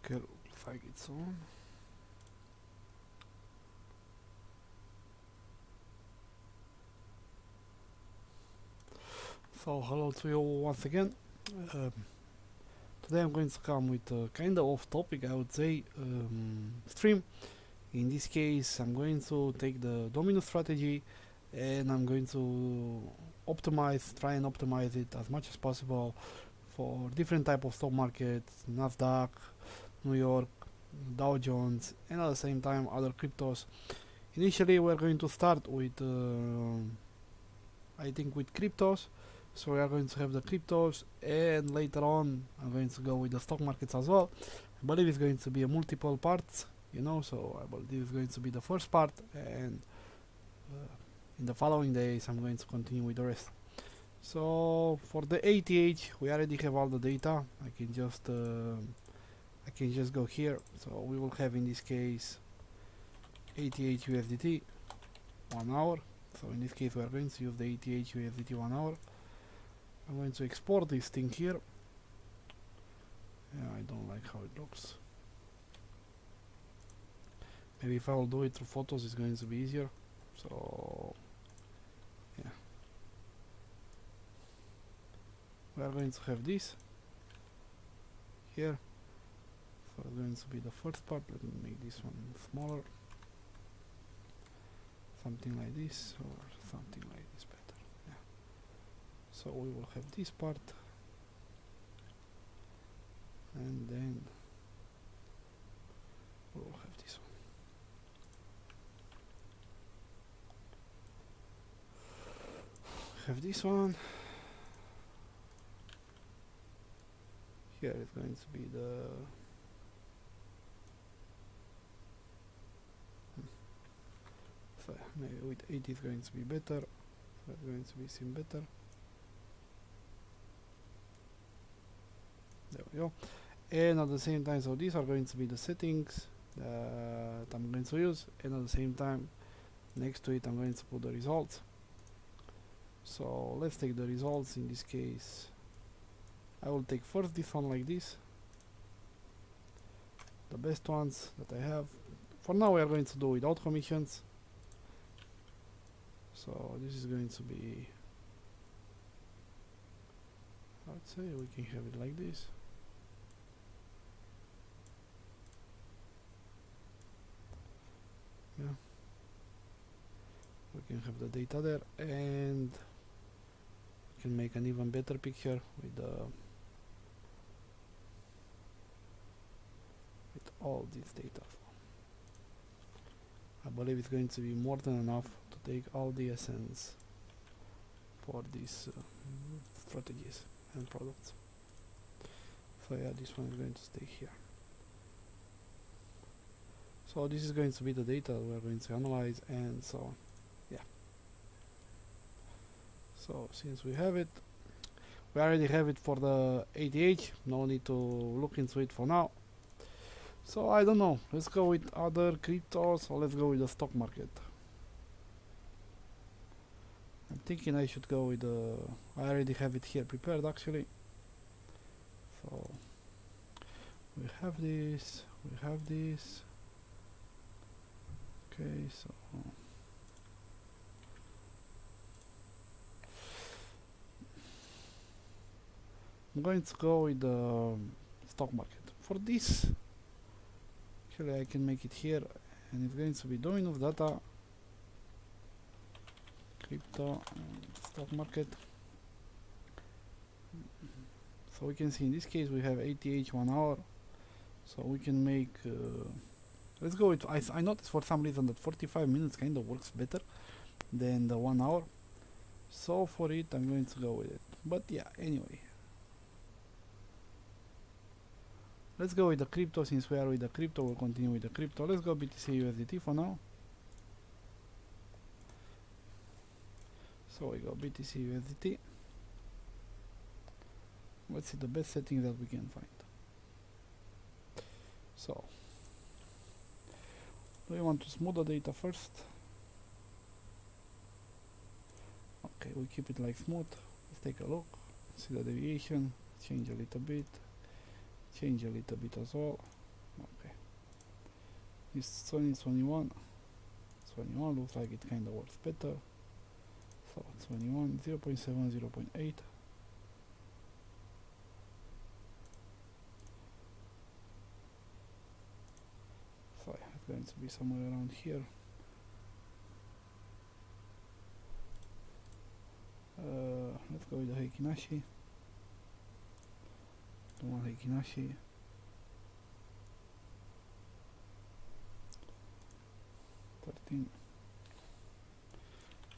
Okay, looks like it's on. So hello to you once again. Um, Today I'm going to come with a kind of off topic, I would say, stream. In this case, I'm going to take the DOMINUS strategy and I'm going to try and optimize it as much as possible for different type of stock markets, Nasdaq, New York, Dow Jones, and at the same time other cryptos. Initially, we're going to start with, I think, with cryptos. So we are going to have the cryptos, and later on, I'm going to go with the stock markets as well. I believe it's going to be a multiple parts, So I believe it's going to be the first part, and in the following days, I'm going to continue with the rest. So for the ATH, we already have all the data. I can just go here. So we will have in this case ATH USDT 1 hour. So in this case, we are going to use the ATH USDT 1 hour. I'm going to export this thing here. Yeah, I don't like how it looks. Maybe if I will do it through photos, it's going to be easier. So yeah, we are going to have this here. So it's going to be the first part. Let me make this one smaller. Something like this or something like this better. Yeah. So we will have this part, and then we will have this one. Have this one. Here is going to be the so maybe with 8 is going to be better. So it's going to be seen better. There we go. And at the same time, so these are going to be the settings that I'm going to use, and at the same time, next to it, I'm going to put the results. So let's take the results. In this case, I will take first this one like this, the best ones that I have. For now, we are going to do without commissions. So this is going to be, I would say we can have it like this. Yeah, we can have the data there, and we can make an even better picture with all this data. I believe it's going to be more than enough to take all the essence for these strategies and products. So yeah, this one is going to stay here. So this is going to be the data we are going to analyze, and so on. Yeah. So since we have it, we already have it for the ATH. No need to look into it for now. So I don't know. Let's go with other cryptos, or let's go with the stock market. I'm thinking I should go with the. I already have it here prepared actually. So we have this. We have this. Okay, so I'm going to go with the stock market. For this, actually I can make it here, and it's going to be DOMINUS data, crypto, and stock market. So we can see in this case we have ATH 1 hour, so we can make let's go with, I noticed for some reason that 45 minutes kind of works better than the 1 hour, so for it I'm going to go with it. But yeah, anyway, let's go with the crypto. Since we are with the crypto, we'll continue with the crypto. Let's go BTC USDT for now. So we go BTC USDT. Let's see the best setting that we can find. So do we want to smooth the data first? Okay, we keep it like smooth. Let's take a look, see the deviation, change a little bit as well. Okay, this 2021 looks like it kind of works better. So 21 0.7 0.8. So it's going to be somewhere around here. Let's go with the Heikinashi. Come on, Heikinashi.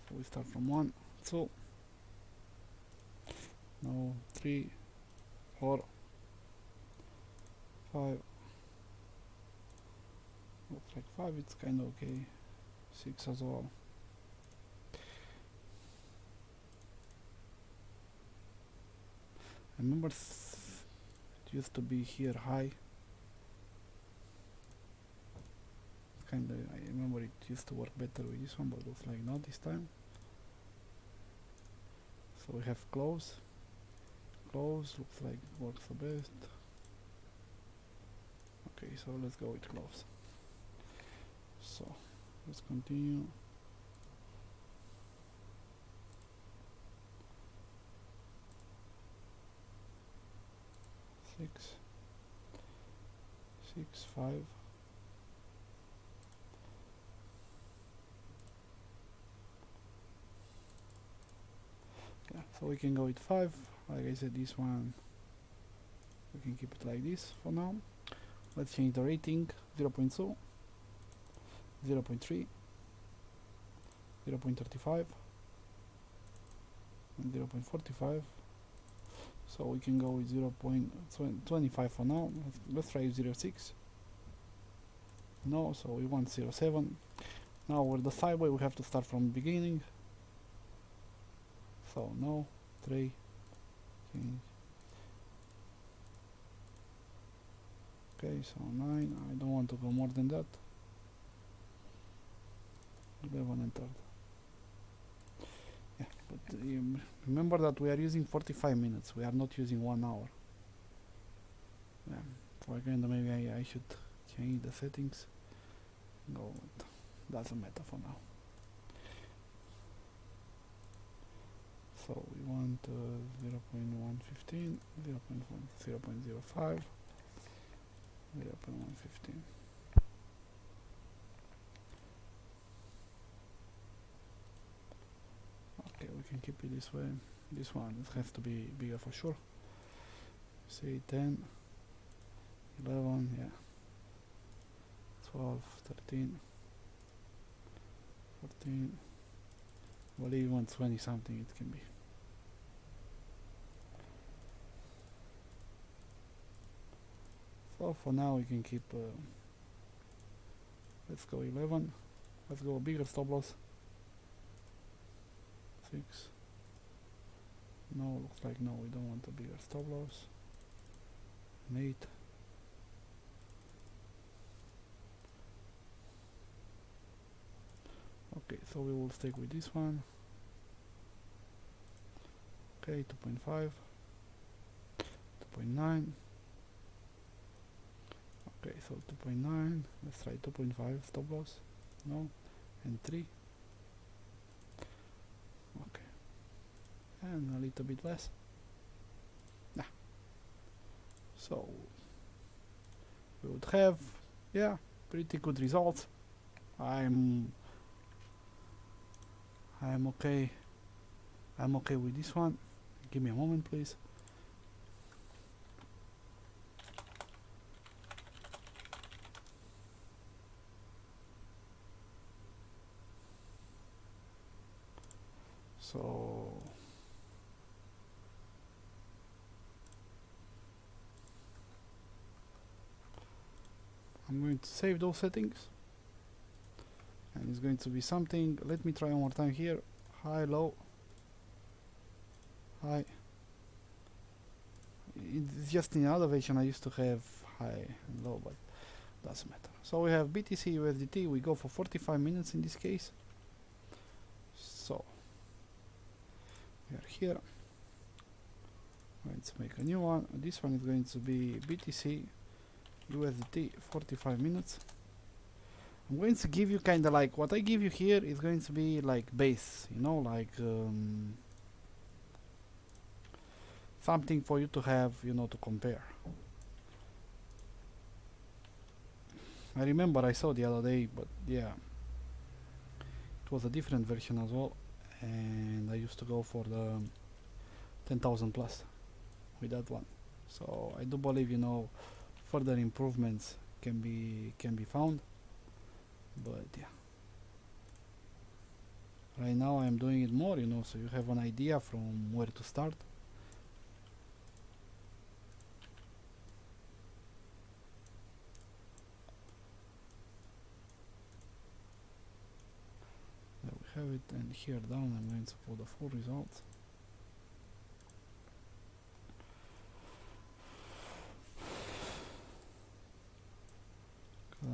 So we start from 1, 2, no, 3, 4, 5. Looks like 5, it's kind of okay. 6 as well. I remember it used to be here high. Kinda, I remember it used to work better with this one, but looks like not this time. So we have close. Close looks like it works the best. Okay, so let's go with close. So let's continue. Six, 5. Yeah, so we can go with 5. Like I said, this one we can keep it like this for now. Let's change the rating. 0.2, 0.3, 0.35, and 0.45. So we can go with 0.25 for now. Let's try 0.6. No, so we want 0.7. Now with the sideway we have to start from the beginning. So no, 3, change. Okay, so 9, I don't want to go more than that. 11 and 3rd. Yeah, but remember that we are using 45 minutes, we are not using 1 hour. Yeah, so again, maybe I should change the settings. No, it doesn't matter for now. So we want 0.115, 0.05, 0.115. Okay, we can keep it this way. This one, it has to be bigger for sure. Say 10, 11, yeah, 12, 13, 14, well, even 20 something it can be. So for now we can keep, let's go 11, let's go bigger stop loss. 6, no, looks like no, we don't want a bigger stop loss. And 8, okay, so we will stick with this one. Okay, 2.5, 2.9. Okay, so 2.9, let's try 2.5 stop loss. No, and 3. Okay, and a little bit less. Nah. So we would have, yeah, pretty good results. I'm okay. I'm okay with this one. Give me a moment, please. So I'm going to save those settings, and it's going to be something. Let me try one more time here. High, low, high. It's just in other version I used to have high and low, but doesn't matter. So we have BTC USDT. We go for 45 minutes in this case. So we are here. Let's make a new one. This one is going to be BTC USDT 45 minutes. I'm going to give you kind of like what I give you here is going to be like base, you know, like something for you to have, you know, to compare. I remember I saw the other day, but yeah, it was a different version as well, and I used to go for the 10,000 plus with that one. So I do believe, you know, further improvements can be found, but yeah, right now I'm doing it more, you know, so you have an idea from where to start. There we have it, and here down I'm going to put the full results.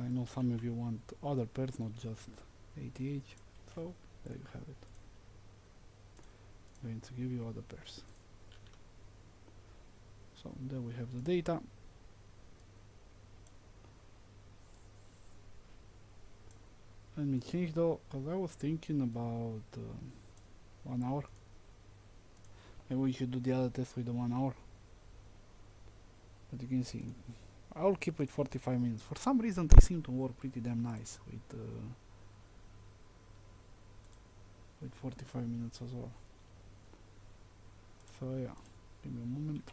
I know some of you want other pairs, not just ATH, so there you have it. I'm going to give you other pairs. So there we have the data. Let me change though, because I was thinking about 1 hour. Maybe we should do the other test with the 1 hour. But you can see, I'll keep it 45 minutes. For some reason they seem to work pretty damn nice with 45 minutes as well. So yeah, give me a moment.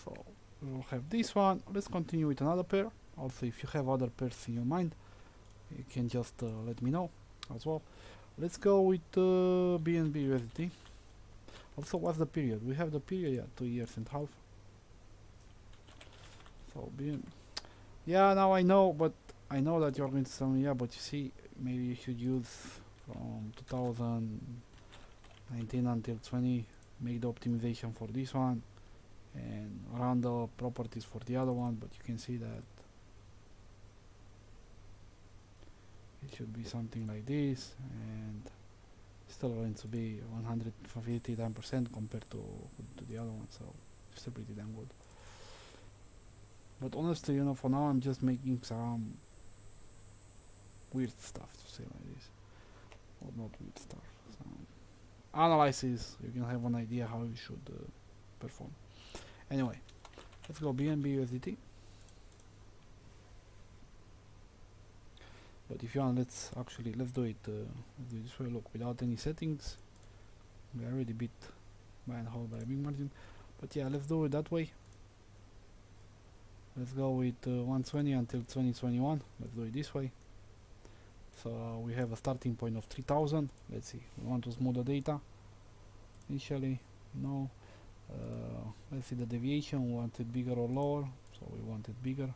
So we will have this one. Let's continue with another pair. Also, if you have other pairs in your mind, you can just let me know as well. Let's go with BNB USDT. Also, what's the period? We have the period, yeah, 2 years and a half. So BNB. Yeah, now I know, but I know that you're going to tell me, yeah, but you see, maybe you should use from 2019 until 20, make the optimization for this one, and run the properties for the other one, but you can see that it should be something like this, and still going to be 159% compared to the other one, so it's still pretty damn good. But honestly, you know, for now I'm just making some weird stuff, to say like this, or not weird stuff, some analysis. You can have an idea how you should perform. Anyway, let's go BNB USDT. But if you want, let's do it this way. Look, without any settings, we already beat buy and hold by a big margin. But yeah, let's do it that way. Let's go with 120 until 2021. Let's do it this way. So we have a starting point of 3000. Let's see, we want to smooth the data initially. No. Let's see the deviation. We want it bigger or lower, so we want it bigger.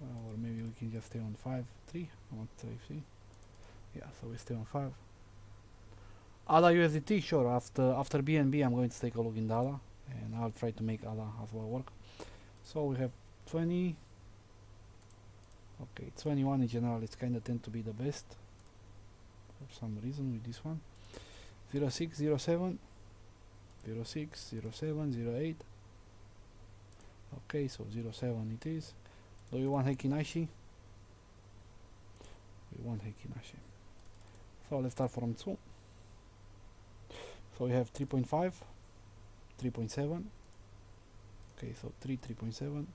Or maybe we can just stay on 5, 3. I want 3. Yeah, so we stay on 5. ADA USDT, sure. After BNB, I'm going to take a look in the ADA, and I'll try to make ADA as well work. So we have 20. Okay, 21 in general. It's kind of tend to be the best for some reason with this one. 06, 07, 06, 07, 08. Okay, so 07 it is. Do you want Heikinashi? We want Heikinashi. So let's start from 2. So we have 3.5, 3.7. Okay, so 3.7.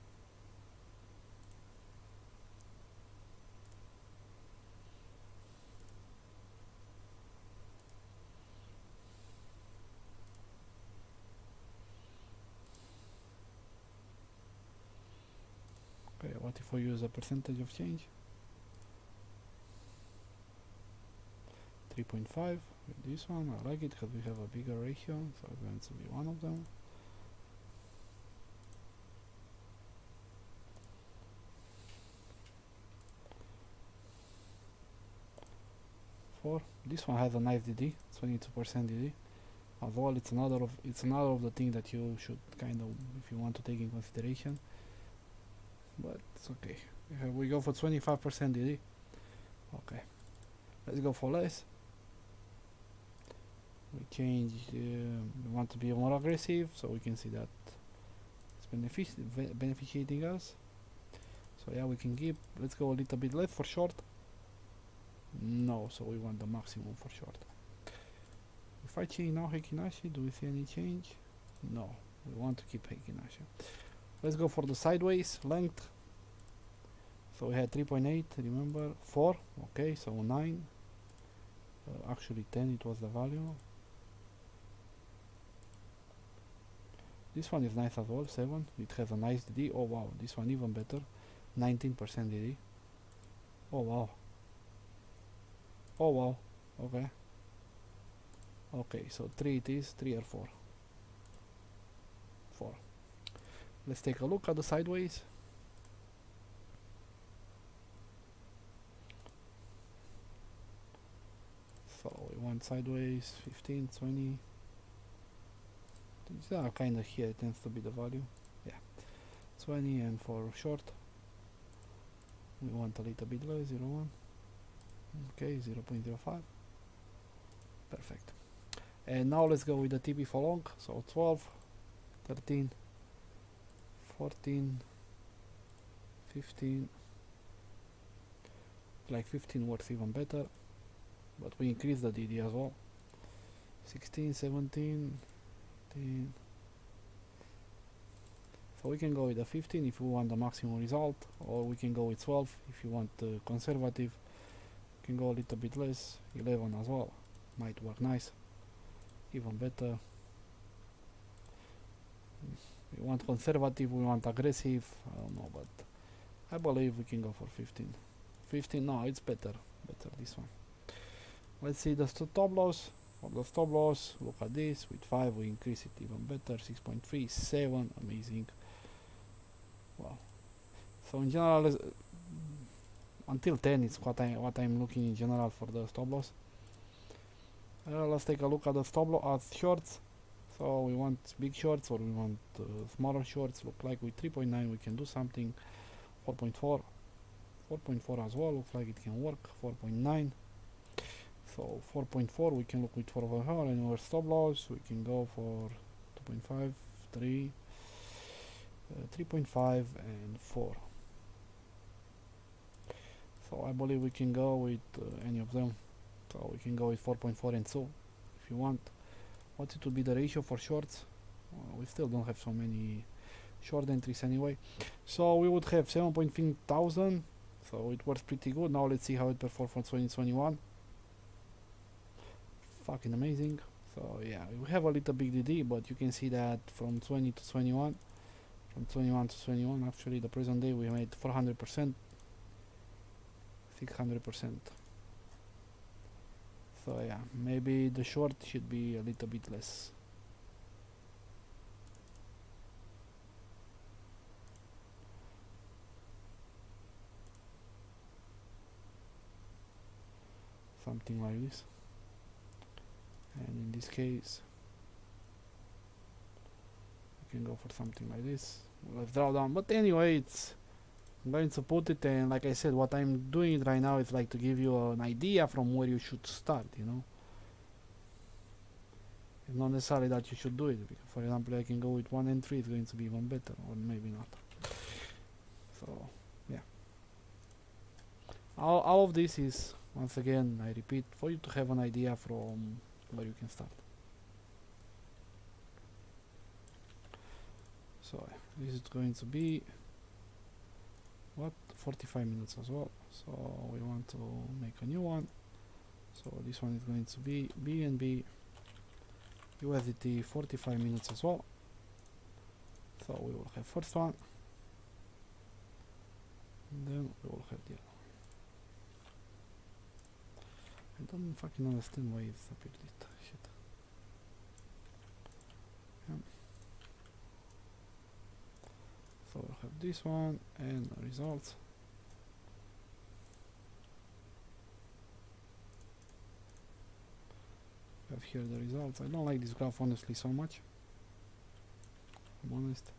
Okay, what if we use a percentage of change? 3.5 with this one. I like it because we have a bigger ratio, so it's going to be one of them. This one has a nice DD, 22% DD. As well, it's another of the things that you should kind of, if you want to take in consideration. But it's okay. We go for 25% DD. Okay, let's go for less. We change, we want to be more aggressive, so we can see that it's beneficiating us. So yeah, we can keep, let's go a little bit less for short. No, so we want the maximum for short. If I change now Heikinashi, do we see any change? No, we want to keep Heikinashi. Let's go for the sideways length. So we had 3.8, remember, 4, okay, so 9. Actually 10 it was the value. This one is nice as well, 7. It has a nice DD. Oh wow, this one even better. 19% DD. Oh wow. Oh wow. Okay. Okay, so 3 it is, 3 or 4. 4. Let's take a look at the sideways. So we want sideways 15, 20. These are kind of here, it tends to be the value. Yeah, 20, and for short we want a little bit less, 0.1. Okay, 0.05. Perfect. And now let's go with the TP for long. So 12, 13, 14, 15. Like 15 works even better, but we increase the DD as well. 16, 17, 18. So we can go with the 15 if we want the maximum result, or we can go with 12 if you want conservative. You can go a little bit less, 11 as well, might work nice, even better. We want conservative, we want aggressive, I don't know, but I believe we can go for 15. 15, no, it's better this one. Let's see the stop loss. For the stop loss, look at this, with 5 we increase it even better, 6.3, 7, amazing. Wow. So in general, until 10 is what I'm looking in general for the stop loss. Let's take a look at the stop loss at shorts. So we want big shorts or we want smaller shorts. Look like with 3.9 we can do something. 4.4, 4.4 as well, looks like it can work. 4.9. So 4.4 we can look with 4.4 and our stop loss we can go for 2.5, 3, 3.5 and 4. So I believe we can go with any of them. So we can go with 4.4 and 2 if you want. What it would be the ratio for shorts? We still don't have so many short entries anyway. So we would have 7.5 thousand. So it works pretty good. Now let's see how it performs for 2021. Fucking amazing. So yeah, we have a little big DD, but you can see that from 20 to 21, from 21 to 21, actually the present day we made 400%, 600%. So yeah, maybe the short should be a little bit less. Something like this. And in this case we can go for something like this. Let's draw down, but anyway, I'm going to put it, and like I said, what I'm doing right now is like to give you an idea from where you should start, you know. It's not necessarily that you should do it, because for example I can go with 1 and 3, it's going to be even better, or maybe not. So yeah, all of this is, once again I repeat, for you to have an idea from where you can start. So this is going to be 45 minutes as well. So we want to make a new one. So this one is going to be BNB USDT 45 minutes as well. So we will have first one, and then we will have the other one. I don't fucking understand why it's appeared it. Shit. Yeah. So we'll have this one and results. We have here the results. I don't like this graph honestly so much. I'm honest.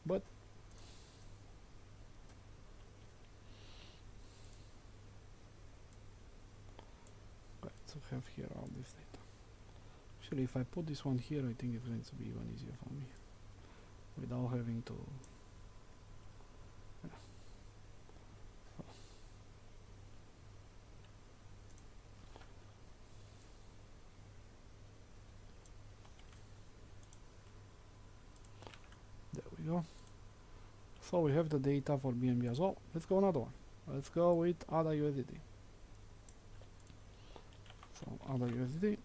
But have here all this data. Actually, if I put this one here, I think it's going to be even easier for me without having to. Yeah. So. There we go. So we have the data for BNB as well. Let's go another one. Let's go with ADA USDT. So ADA USDT.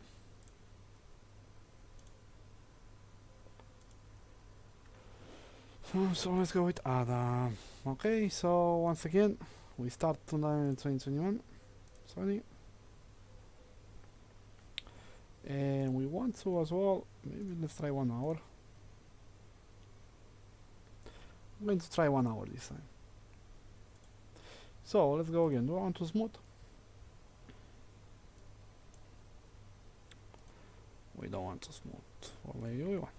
So let's go with ADA. Okay, so once again, we start 2021, 20, and we want to as well, maybe let's try 1 hour. I'm going to try 1 hour this time. So let's go again. Do I want to smooth? We don't want to smooth. Or maybe we want.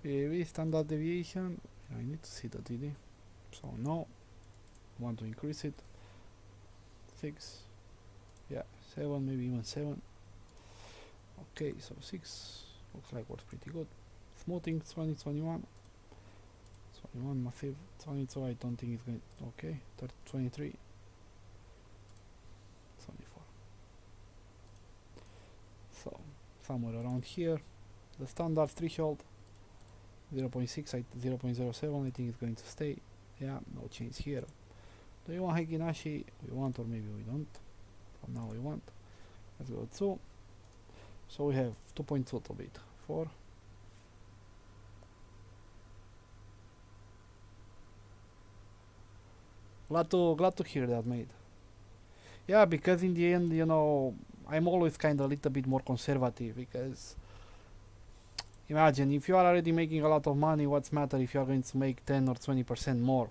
PV standard deviation. I need to see the DD. So no. Want to increase it. 6. Yeah, 7, maybe even 7. Okay, so 6 looks like works pretty good. Smoothing 2021. 21 massive. 22 I don't think it's going. Okay, 23. 24. So somewhere around here. The standard threshold 0.6, 0.07 I think it's going to stay. Yeah, no change here. Do you want Heikin Ashi? We want, or maybe we don't. For now we want. Let's go 2. So we have 2.2 to beat. 4. Glad to hear that, mate. Yeah, because in the end, you know, I'm always kind of a little bit more conservative, because imagine if you are already making a lot of money, what's matter if you are going to make 10 or 20% more?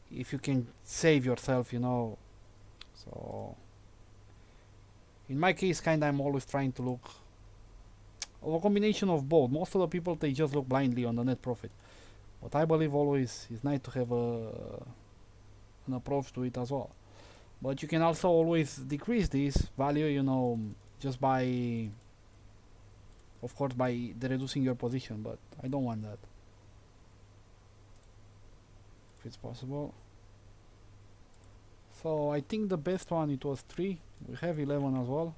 If you can save yourself, you know. So in my case, kinda I'm always trying to look a combination of both. Most of the people, they just look blindly on the net profit, but I believe always it's nice to have an approach to it as well. But you can also always decrease this value, you know, just by, of course, by reducing your position, but I don't want that. If it's possible. So I think the best one, it was 3. We have 11 as well.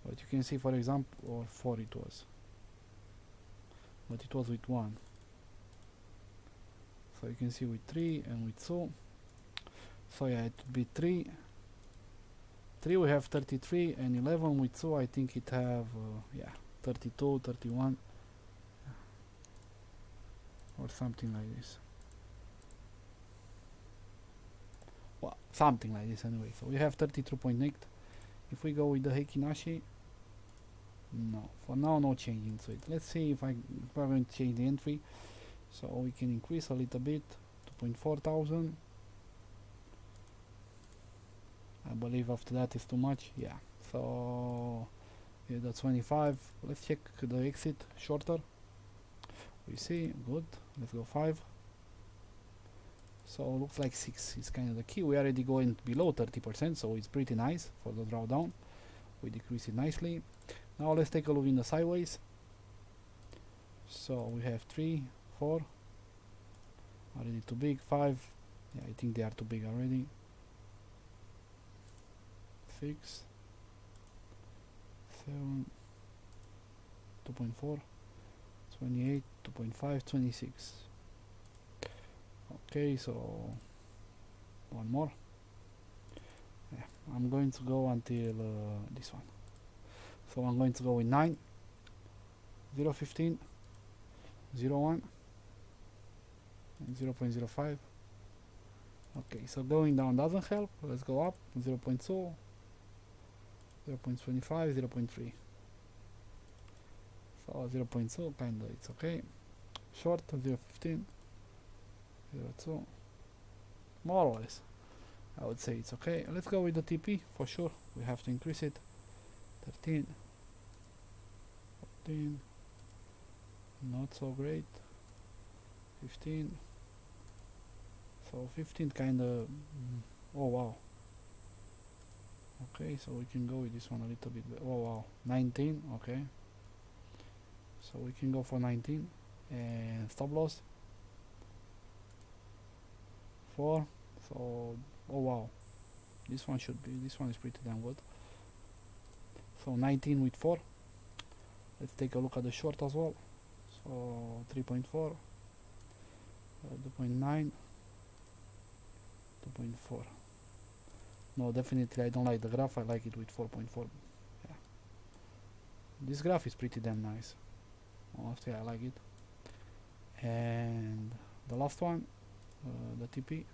But you can see, for example, or 4 it was. But it was with 1. So you can see with 3 and with 2. So yeah, it would be 3. 3 we have 33, and 11 with 2 I think it have, yeah, 32, 31. Or something like this. Well, something like this anyway. So we have 32.8. If we go with the Heikinashi, no, for now no changing to it. Let's see if we're going to change the entry. So we can increase a little bit, 2.4 thousand. I believe after that is too much. Yeah. So yeah, the 25. Let's check the exit shorter. We see good. Let's go 5. So looks like 6 is kind of the key. We already going below 30%, so it's pretty nice for the drawdown. We decrease it nicely. Now let's take a look in the sideways. So we have 3, 4. Already too big. 5. Yeah, I think they are too big already. 6, 7, 2.4, 28, 2.5, 26. Okay, so one more. Yeah, I'm going to go until this one. So I'm going to go with 9, 0, 15, 0, 1, and 0.05. Okay, so going down doesn't help. Let's go up 0.2, 0.25, 0.3. So 0.2 kinda it's okay. Short 0.15, 0.2. More or less, I would say it's okay. Let's go with the TP for sure. We have to increase it. 13, 14, not so great. 15. So 15 kinda. Oh wow. Okay, so we can go with this one a little bit. Oh wow, 19. Okay, so we can go for 19 and stop loss 4. So oh wow, this one is pretty damn good. So 19 with 4. Let's take a look at the short as well. So 3.4, 2.9, 2.4. No, definitely I don't like the graph. I like it with 4.4. Yeah, this graph is pretty damn nice. Honestly, I like it. And the last one, the TP.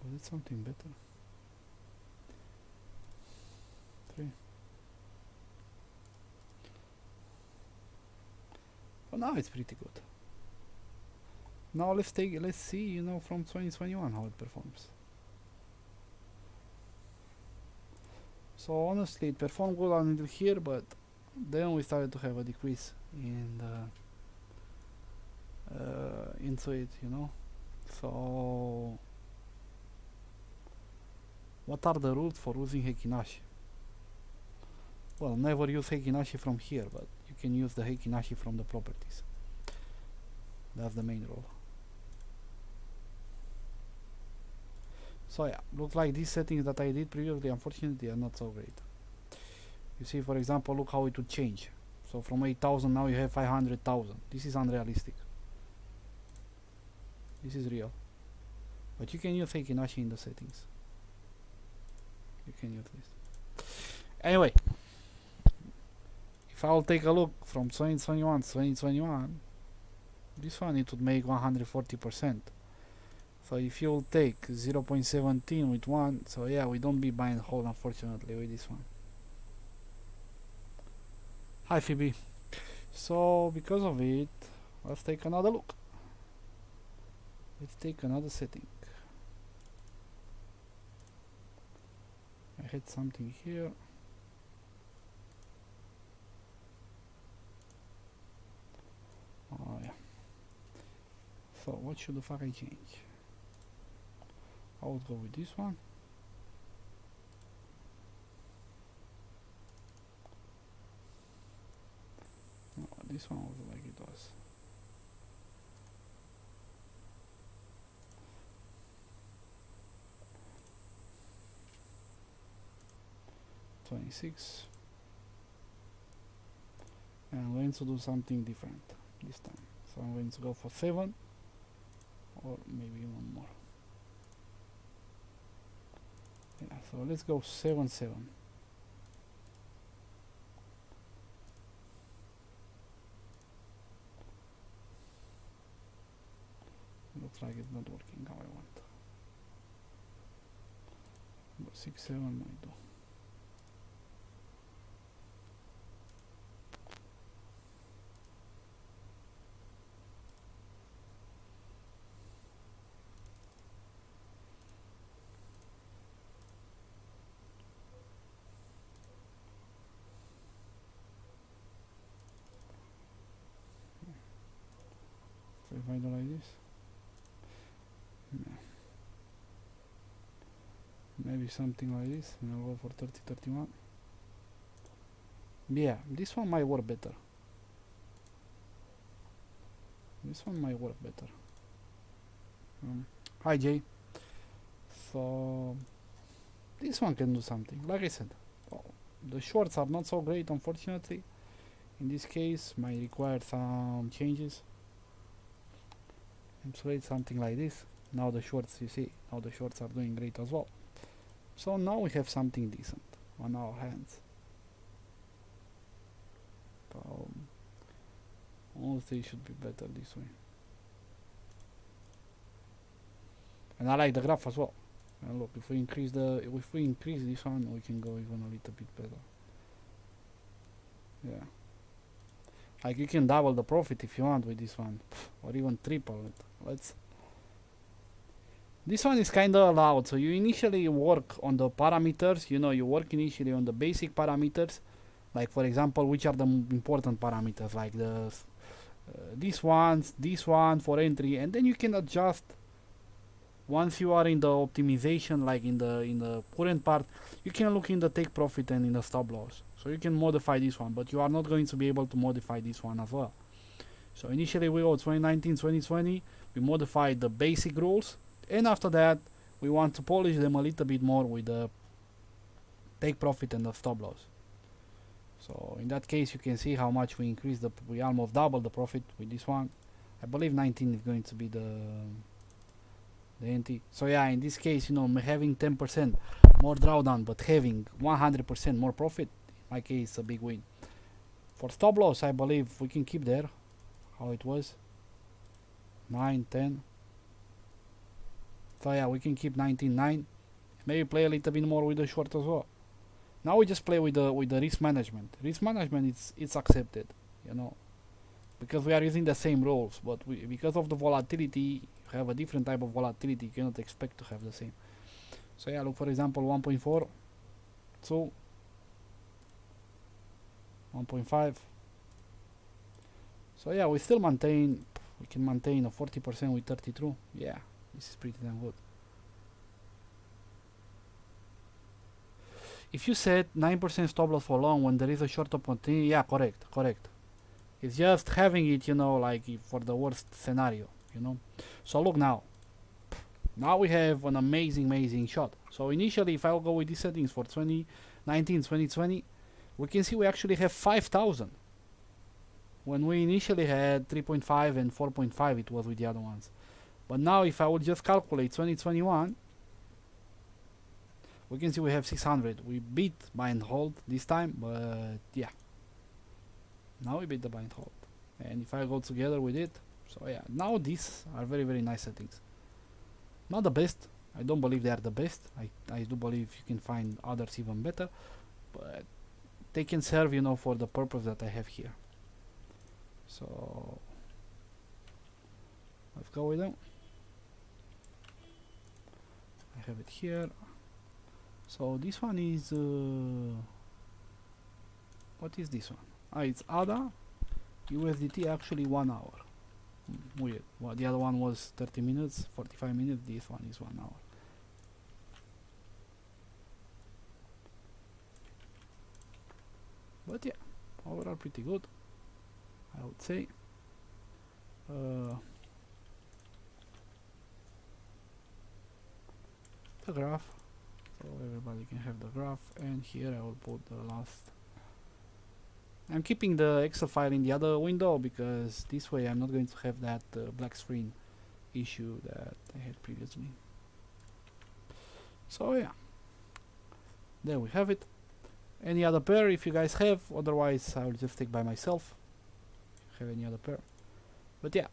Was it something better? 3. Oh, now it's pretty good. Now let's see, you know, from 2021 how it performs. So honestly, it performed good until here, but then we started to have a decrease in into it, you know. So what are the rules for using Heikinashi? Well, never use Heikinashi from here, but you can use the Heikinashi from the properties. That's the main rule. So yeah, looks like these settings that I did previously, unfortunately, are not so great. You see, for example, look how it would change. So from 8,000 now you have 500,000. This is unrealistic. This is real. But you can use Heikinashi in the settings. You can use this. Anyway, if I will take a look from 2021 to 2021, this one it would make 140%. So if you will take 0.17 with 1, so yeah, we don't be buying hold unfortunately with this one. Hi Phoebe. So because of it, let's take another look. Let's take another setting. I had something here. Oh yeah. So what should the fuck I change? I would go with this one. No, this one was like it was. $26. And I'm going to do something different this time. So I'm going to go for 7 or maybe one more. Yeah, so let's go 7 7. Looks like it's not working how I want. But 6 7 might do. So if I do like this, maybe something like this, and I'll go for 30 31. Yeah, this one might work better. This one might work better. Hi Jay. So this one can do something. Like I said, the shorts are not so great, unfortunately. In this case, might require some changes. Let's create something like this. Now the shorts, you see, now the shorts are doing great as well. So now we have something decent on our hands. Honestly, it should be better this way. And I like the graph as well. And look, if we increase this one, we can go even a little bit better. Yeah. Like you can double the profit if you want with this one, or even triple it. This one is kinda allowed, so you initially work on the parameters, you work initially on the basic parameters, like for example, which are the important parameters, like this one for entry, and then you can adjust once you are in the optimization, like in the current part, you can look in the take profit and in the stop loss. So you can modify this one, but you are not going to be able to modify this one as well. So initially we go 2019, 2020, we modified the basic rules, and after that we want to polish them a little bit more with the take profit and the stop loss. So in that case, you can see how much we increased we almost doubled the profit with this one. I believe 19 is going to be the NT. So yeah, in this case, having 10% more drawdown but having 100% more profit, in my case, a big win. For stop loss, I believe we can keep there how it was, 9, 10. So yeah, we can keep 19, 9. Maybe play a little bit more with the short as well. Now we just play with the risk management. Risk management, it's accepted, because we are using the same rules, but because of the volatility, you have a different type of volatility. You cannot expect to have the same. So yeah, look, for example, 1.4, 2, 1.5. So yeah, we can maintain a 40% with 32. Yeah, this is pretty damn good. If you set 9% stop loss for long when there is a short opportunity, yeah, correct. It's just having it, like for the worst scenario, So look now. Now we have an amazing shot. So initially, if I'll go with these settings for 2019, 2020, we can see we actually have 5,000. When we initially had 3.5 and 4.5, it was with the other ones. But now if I would just calculate 2021, we can see we have 600. We beat buy and hold this time, but yeah. Now we beat the buy and hold. And if I go together with it, so yeah, now these are very nice settings. Not the best. I don't believe they are the best. I do believe you can find others even better, but they can serve, for the purpose that I have here. So let's go with them. I have it here. So this one is what is this one? It's ADA USDT, actually 1 hour. Weird. Well, the other one was 30 minutes, 45 minutes. This one is 1 hour. But yeah, overall pretty good, I would say. The graph, so everybody can have the graph, and here I will put the last. I'm keeping the Excel file in the other window because this way I'm not going to have that black screen issue that I had previously. So yeah, there we have it. Any other pair if you guys have, otherwise I will just take by myself if you have any other pair. But yeah,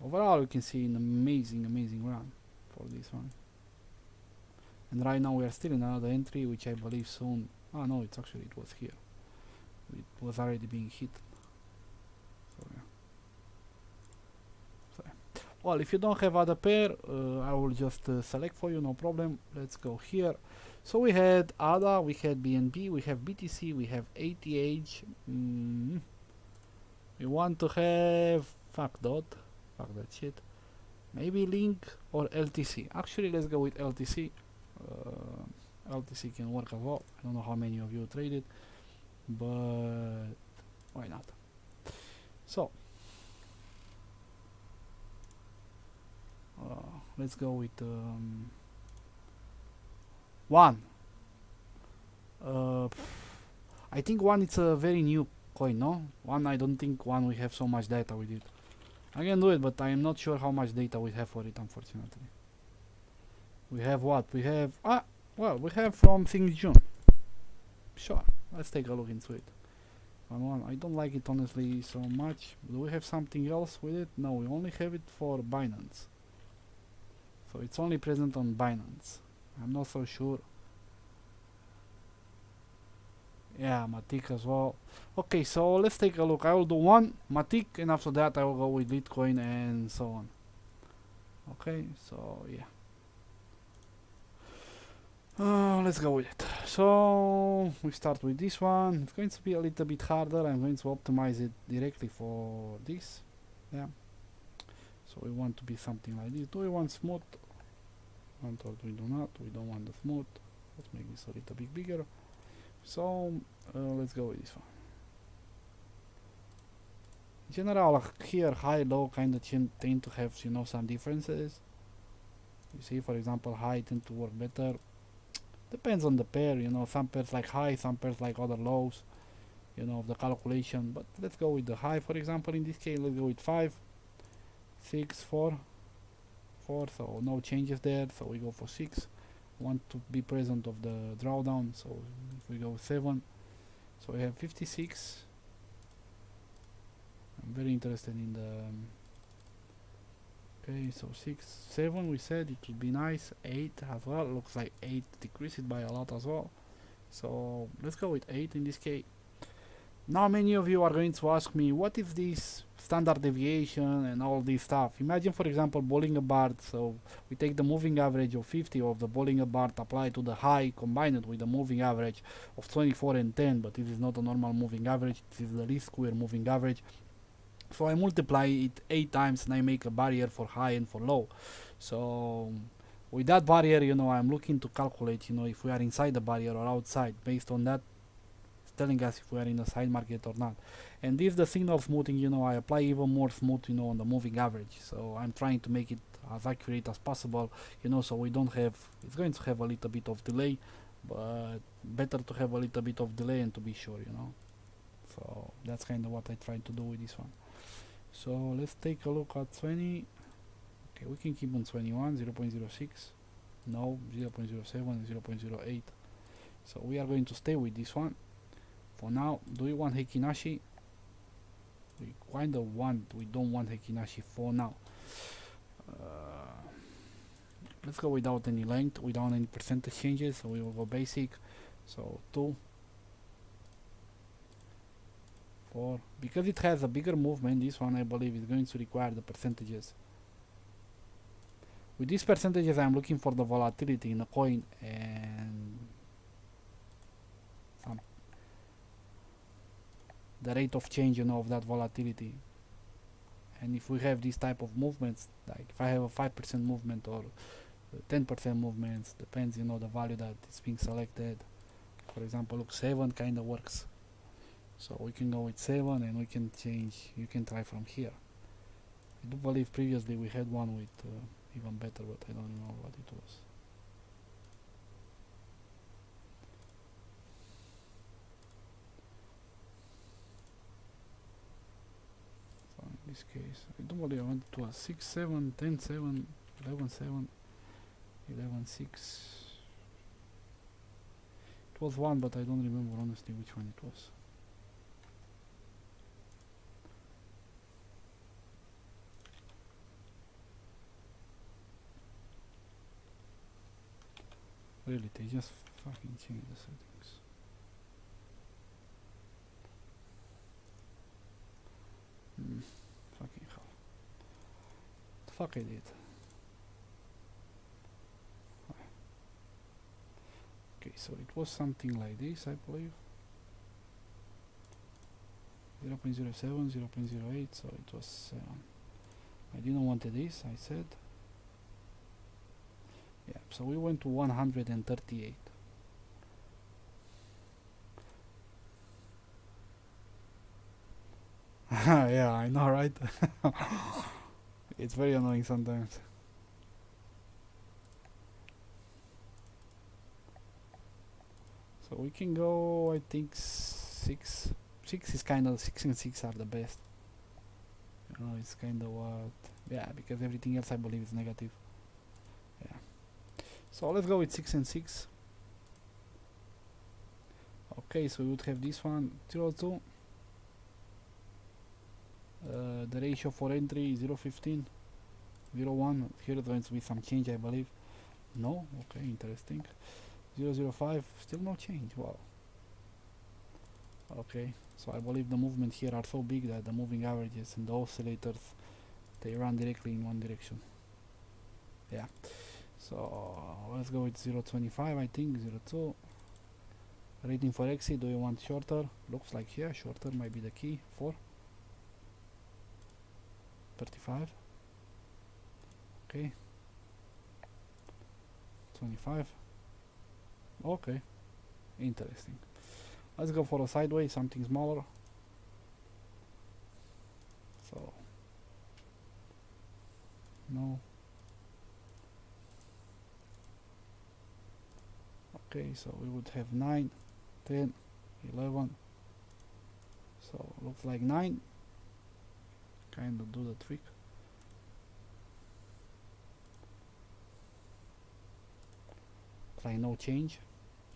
overall you can see an amazing run for this one. And right now we are still in another entry, which I believe soon, no, it was here. It was already being hit. So yeah. Well, if you don't have other pair, I will just select for you, no problem. Let's go here. So we had ADA, we had BNB, we have BTC, we have ATH. We want to have fuck that shit. Maybe Link or LTC. Actually, let's go with LTC. LTC can work as well. I don't know how many of you traded, but why not? So let's go with one. I think one it's a very new coin, no? One, I don't think one we have so much data with it. I can do it, but I am not sure how much data we have for it, unfortunately. We have what? We have well, we have from since June. Sure, let's take a look into it. One. I don't like it honestly so much. Do we have something else with it? No, we only have it for Binance. So it's only present on Binance. I'm not so sure. Yeah, Matic as well. Okay, so let's take a look. I will do one Matic, and after that I will go with Litecoin and so on. Okay, so yeah. Let's go with it. So we start with this one. It's going to be a little bit harder. I'm going to optimize it directly for this. Yeah. So we want to be something like this. Do we want smooth? Contour we do not, we don't want the smooth. Let's make this a little bit bigger. So let's go with this one. In general, here high low kind of tend to have, you know, some differences. You see, for example, high tend to work better. Depends on the pair, you know, some pairs like high, some pairs like other lows, you know, of the calculation. But let's go with the high, for example. In this case, let's go with 5, 6, 4, 4. So no changes there. So we go for 6. Want to be present of the drawdown. So if we go 7, so we have 56. I'm very interested in the okay, so 6, 7 we said it would be nice. 8 as well, looks like 8 decreases by a lot as well. So let's go with 8 in this case. Now many of you are going to ask me, what is this standard deviation and all this stuff? Imagine, for example, Bollinger Band. So we take the moving average of 50 of the Bollinger Band, apply to the high, combine it with the moving average of 24 and 10, but this is not a normal moving average, this is the least square moving average. So I multiply it 8 times and I make a barrier for high and for low. So with that barrier, you know, I'm looking to calculate, you know, if we are inside the barrier or outside. Based on that, it's telling us if we are in a side market or not. And this the signal smoothing, you know, I apply even more smooth, you know, on the moving average. So I'm trying to make it as accurate as possible, you know, so we don't have, it's going to have a little bit of delay, but better to have a little bit of delay and to be sure, you know. So that's kind of what I try to do with this one. So let's take a look at 20. Okay, we can keep on 21, 0.06, no, 0.07, 0.08. So we are going to stay with this one for now. Do we want Heikin-Ashi? We kind of want, we don't want Heikin-Ashi for now. Let's go without any length, without any percentage changes. So we will go basic. So 2, 4. Because it has a bigger movement, this one I believe is going to require the percentages. With these percentages, I'm looking for the volatility in a coin and the rate of change, you know, of that volatility. And if we have this type of movements, like if I have a 5% movement or 10% movements, depends, you know, the value that is being selected. For example, look, 7 kind of works. So we can go with 7 and we can change, you can try from here. I do believe previously we had one with even better, but I don't remember what it was. So in this case, I do believe I went to a 6, 7, 10, 7, 11, 7, 11, 6. It was one, but I don't remember honestly which one it was. Really, they just fucking changed the settings. Fucking hell. The fuck I did. Okay, so it was something like this, I believe. 0.07, 0.08, so it was I didn't want this, I said. Yeah, so we went to 138. Yeah, I know, right? It's very annoying sometimes. So we can go, I think 6. 6 is kind of, 6 and 6 are the best. You know, it's kind of what, yeah, because everything else I believe is negative. Yeah. So let's go with 6 and 6. Okay, so we would have this one 0.2. The ratio for entry is 0.15, 0.1. Here is going to be some change, I believe. No, okay, interesting. 0.05, still no change. Wow. Okay, so I believe the movement here are so big that the moving averages and the oscillators, they run directly in one direction. Yeah. So let's go with 0.25, I think 0.2. Rating for exit, do you want shorter? Looks like here, shorter might be the key. 4. 35. Okay. 25. Okay, interesting. Let's go for a sideways, something smaller. So no. Okay, so we would have 9, 10, 11. So looks like 9. Kind of do the trick. Like no change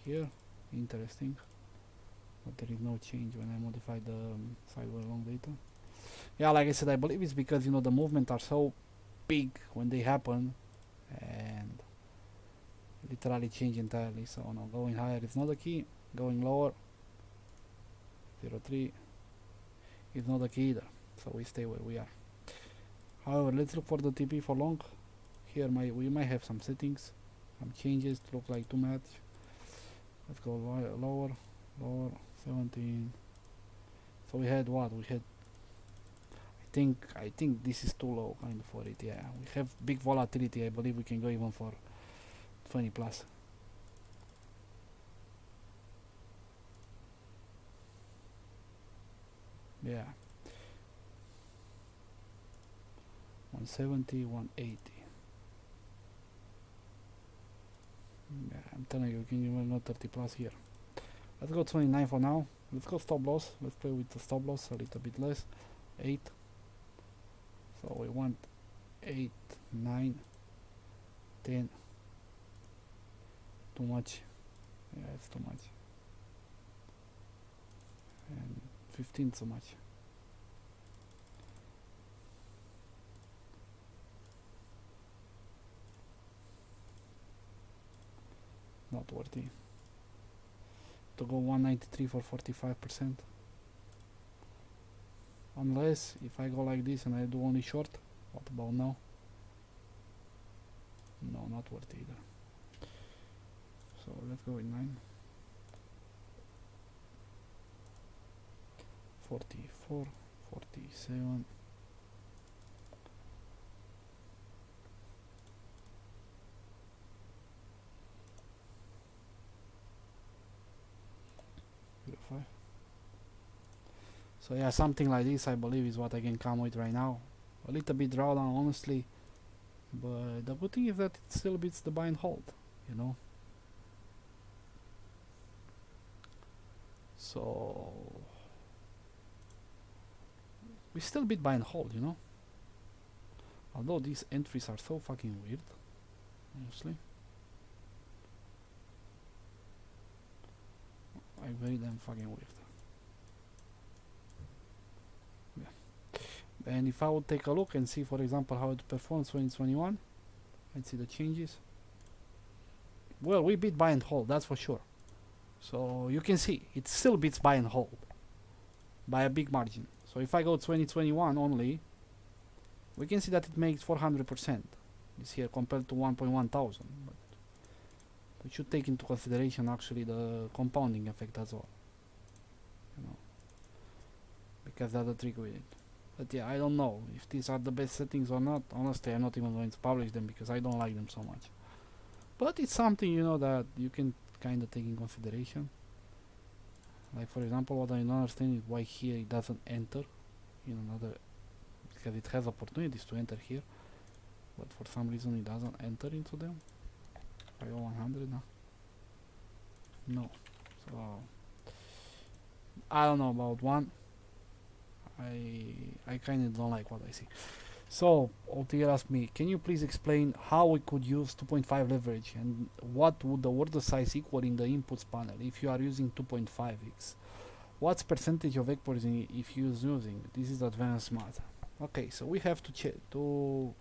here. Interesting. But there is no change when I modify the sideway long data. Yeah, like I said, I believe it's because the movement are so big when they happen and literally change entirely. So no, going higher is not the key. Going lower 0.3 is not the key either. So we stay where we are. However, let's look for the TP for long. Here we might have some settings, some changes to look like too much. Let's go lower, 17. So we had what? We had, I think this is too low kind of for it. Yeah, we have big volatility. I believe we can go even for 20 plus. Yeah. 170, 180. Yeah, I'm telling you, we can even go 30 plus here. Let's go 29 for now. Let's go stop loss. Let's play with the stop loss a little bit less. 8. So we want 8, 9, 10. Too much. Yeah, it's too much. And 15 too much. Not worthy. To go 193 for 45%. Unless if I go like this and I do only short. What about now? No, not worth either. So let's go with 9. 44, 47. So yeah, something like this I believe is what I can come with right now. A little bit drawdown honestly, but the good thing is that it still beats the buy and hold, So we still beat buy and hold, although these entries are so fucking weird, honestly. I very damn fucking weird. And if I would take a look and see, for example, how it performs 2021 and see the changes, well, we beat buy and hold, that's for sure. So you can see it still beats buy and hold by a big margin. So if I go 2021 only, we can see that it makes 400% this here compared to 1.1 thousand. But we should take into consideration actually the compounding effect as well, because that's the trick with it. But yeah, I don't know if these are the best settings or not. Honestly, I'm not even going to publish them because I don't like them so much. But it's something, that you can kind of take in consideration. Like for example, what I don't understand is why here it doesn't enter in another, because it has opportunities to enter here, but for some reason it doesn't enter into them. I go 100 now. No. So I don't know about one. I kind of don't like what I see. So OTL asked me, can you please explain how we could use 2.5 leverage and what would the order size equal in the inputs panel if you are using 2.5x? What's percentage of vectors if you use using? This is advanced math. Okay, so we have to check to.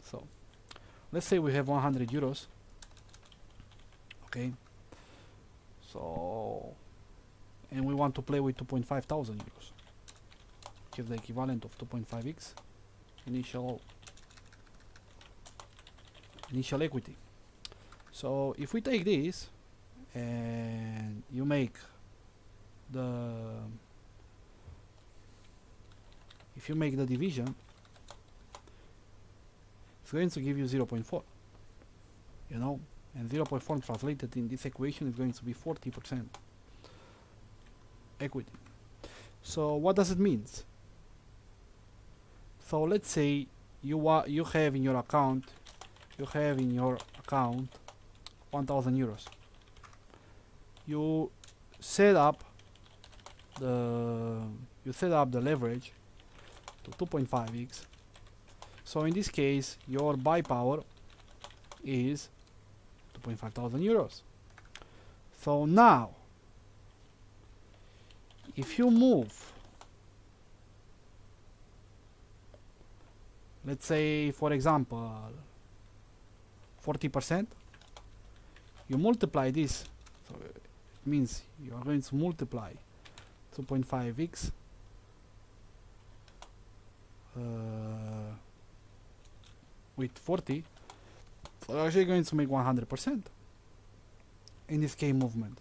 So let's say we have 100 euros. Okay. So and we want to play with 2.5 thousand euros, which is the equivalent of 2.5x initial equity. So if we take this and you make the division, it's going to give you 0.4, you know, and 0.4 translated in this equation is going to be 40% equity. So what does it mean? So let's say you have in your account 1,000 euros. You set up the leverage to 2.5x. So in this case, your buy power is 2,500 euros. So now, if you move, let's say for example 40%, you multiply this, so it means you are going to multiply 2.5x with 40, so you're actually going to make 100% in this K movement.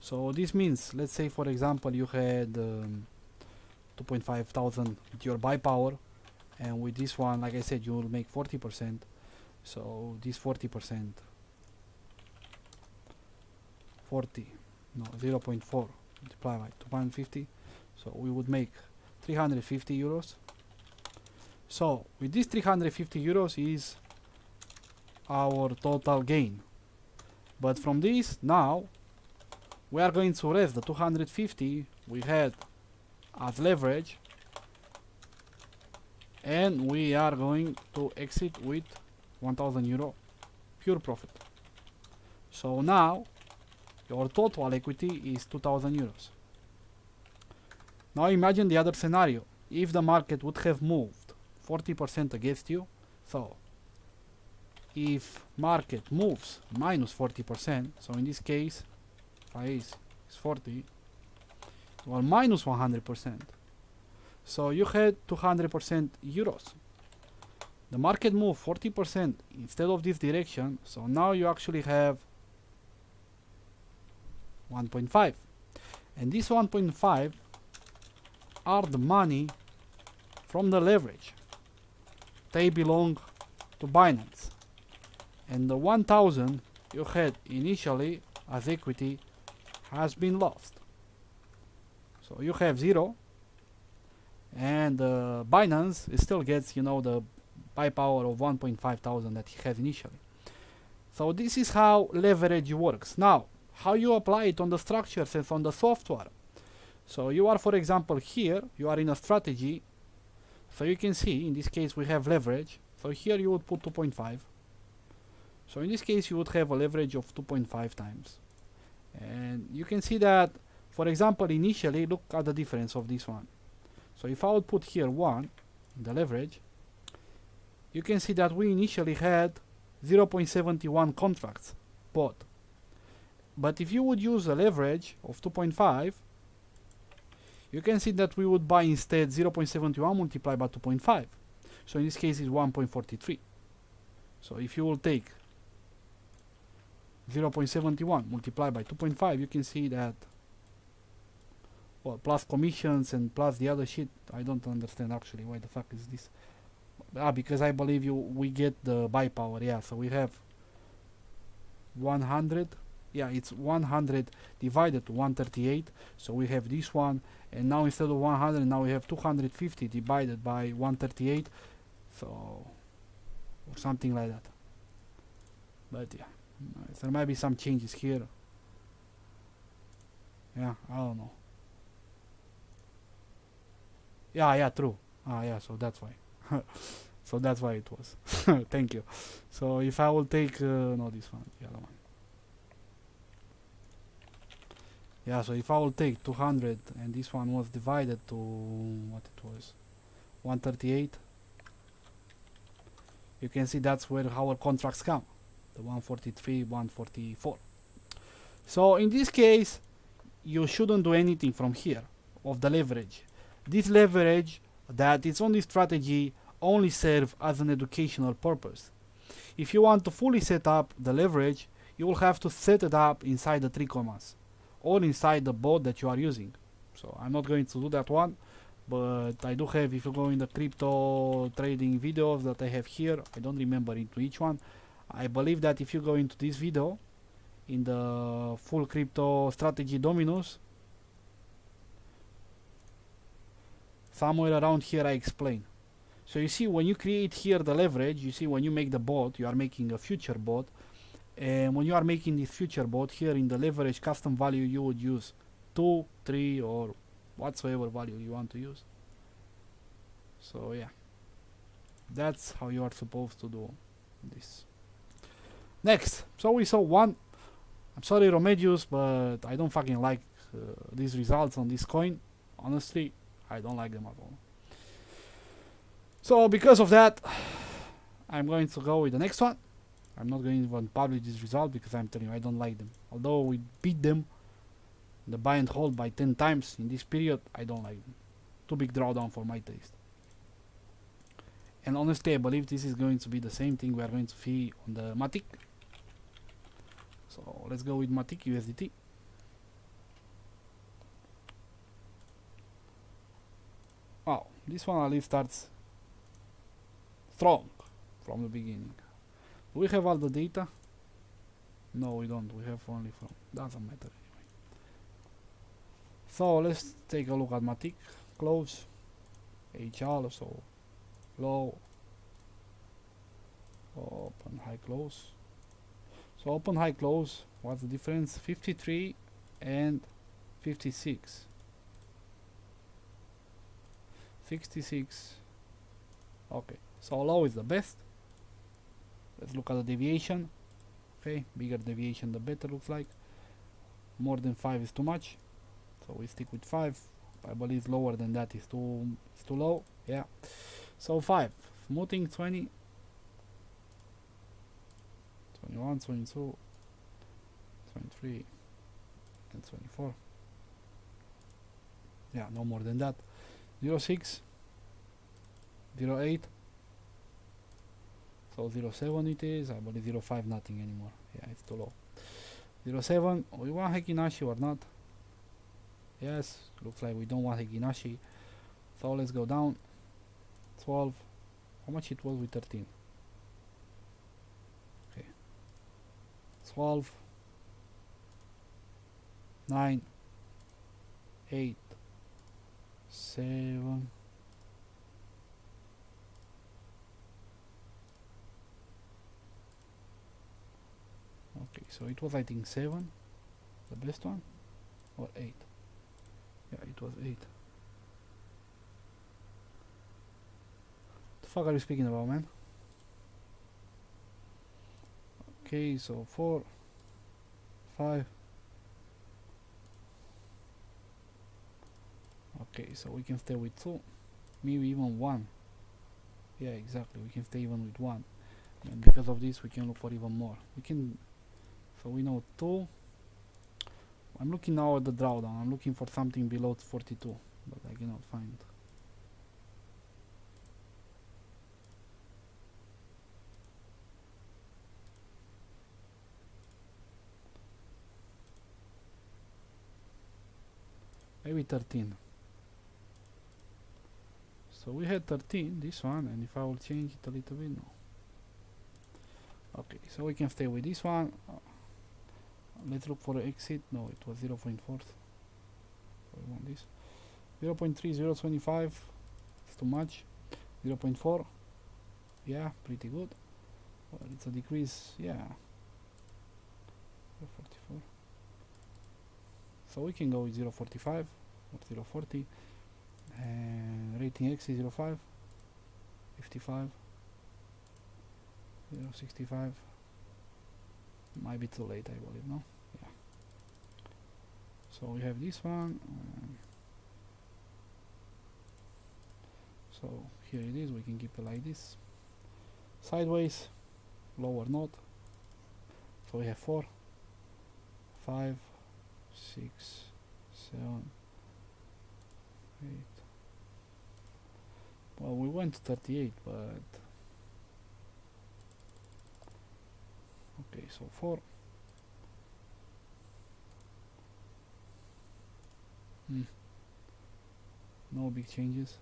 So this means, let's say for example you had 2,500 with your buy power, and with this one, like I said, you will make 40%. So this 40%, 0.4 multiplied by 250, so we would make 350 euros. So with this 350 euros is our total gain. But from this, now we are going to raise the 250 we had as leverage, and we are going to exit with 1,000 euro pure profit. So now your total equity is 2,000 euros. Now imagine the other scenario. If the market would have moved 40% against you, so if market moves minus 40%, so in this case price is 40, well, minus 100%. So you had 200% euros. The market moved 40% instead of this direction, so now you actually have 1.5. And this 1.5 are the money from the leverage. They belong to Binance. And the 1,000 you had initially as equity has been lost. So you have 0, and Binance still gets, you know, the buy power of 1,500 that he had initially. So this is how leverage works. Now, how you apply it on the structures and on the software. So you are, for example, here, you are in a strategy. So you can see, in this case, we have leverage. So here you would put 2.5. So in this case, you would have a leverage of 2.5 times. And you can see that, for example, initially, look at the difference of this one. So if I would put here 1, the leverage, you can see that we initially had 0.71 contracts bought. But if you would use a leverage of 2.5, you can see that we would buy instead 0.71 multiplied by 2.5. So in this case it's 1.43. So if you will take 0.71 multiplied by 2.5, you can see that, well, plus commissions and plus the other shit, I don't understand actually why the fuck is this. Because I believe we get the buy power, yeah, so we have 100, yeah, it's 100 divided to 138, so we have this one, and now instead of 100, now we have 250 divided by 138, so, or something like that. But yeah, there might be some changes here. Yeah, I don't know. Yeah, true. Yeah, so that's why. So that's why it was. Thank you. So if I will take, no, this one, the other one. Yeah, so if I will take 200 and this one was divided to, what it was, 138, you can see that's where our contracts come, the 143, 144. So in this case, you shouldn't do anything from here of the leverage. This leverage that is on this strategy only serve as an educational purpose. If you want to fully set up the leverage, you will have to set it up inside the 3 commas or inside the bot that you are using. So I'm not going to do that one, but I do have, if you go in the crypto trading videos that I have here, I don't remember into each one. I believe that if you go into this video, in the full crypto strategy dominus, somewhere around here I explain. So you see, when you create here the leverage, you see when you make the bot, you are making a future bot, and when you are making this future bot here in the leverage custom value, you would use 2, 3 or whatsoever value you want to use. So yeah, that's how you are supposed to do this. Next, so we saw one. I'm sorry Romedius, but I don't fucking like these results on this coin. Honestly, I don't like them at all. So because of that, I'm going to go with the next one. I'm not going to even publish this result because I'm telling you I don't like them. Although we beat them, the buy and hold, by 10 times in this period, I don't like them. Too big drawdown for my taste. And honestly, I believe this is going to be the same thing we are going to see on the Matic. So let's go with Matic USDT. Wow, this one at least starts strong from the beginning. Do we have all the data? No, we don't. We have only from. Doesn't matter anyway. So let's take a look at Matic. Close. HL, so low. Open, high, close. So open, high, close. What's the difference? 53 and 56. 66. Okay, so low is the best. Let's look at the deviation. Okay, bigger deviation the better, looks like. More than 5 is too much, so we stick with 5. I believe lower than that is too low. Yeah, so 5. Smoothing 20, 21, 22, 23 and 24. Yeah, no more than that. 06, 08. So 07 it is, I believe 05 nothing anymore. Yeah, it's too low. 07, we want Hekinashi or not? Yes, looks like we don't want Hekinashi. So let's go down. 12, how much it was with 13? Okay. 12, 9, 8, 7, okay, so it was I think 7, the best one, or 8. Yeah, it was 8. The fuck are you speaking about, man? Okay, so 4, 5. Okay, so we can stay with 2, maybe even 1. Yeah, exactly, we can stay even with 1. And because of this, we can look for even more. We can, so we know 2. I'm looking now at the drawdown. I'm looking for something below 42, but I cannot find. Maybe 13. So we had 13, this one, and if I will change it a little bit, no. Okay, so we can stay with this one. Let's look for an exit. No, it was 0.4. So we want this. 0.3, 0.25. It's too much. 0.4. Yeah, pretty good. Well, it's a decrease. Yeah. 0.44. So we can go with 0.45 or 0.40. And rating X is 0.5. 55. 0.65. Might be too late, I believe, no? Yeah. So we have this one. So here it is, we can keep it like this. Sideways, lower note. So we have 4, 5, 6, 7, 8. Well, we went to 38, but okay, so 4. no big changes.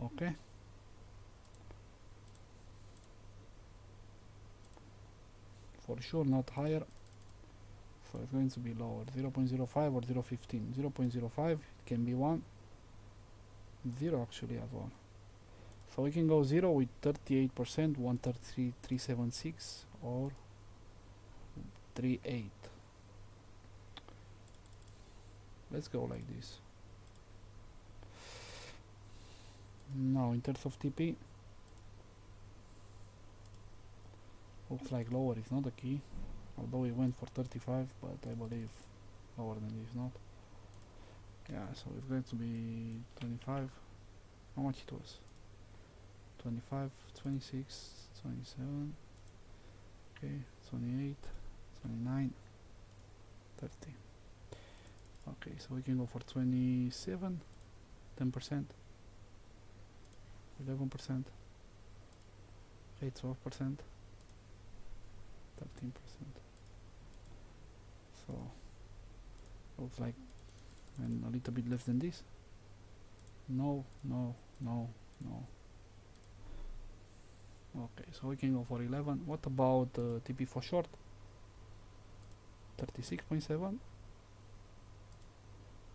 Okay, for sure not higher, so it's going to be lower, 0.05 or 0.15. 0.05, it can be 1, 0 actually as well. So we can go 0 with 38%, 133,376 or 3.8. Let's go like this. Now in terms of TP, looks like lower is not the key, although we went for 35, but I believe lower than this not. Yeah, so it's going to be 25. How much it was? 25, 26, 27, okay, 28, 29, 30. Okay, so we can go for 27, 10%, 11%, okay, 12%, 13%. So looks like and a little bit less than this. No, no, no, no. Okay, so we can go for 11. What about TP for short? 36.7.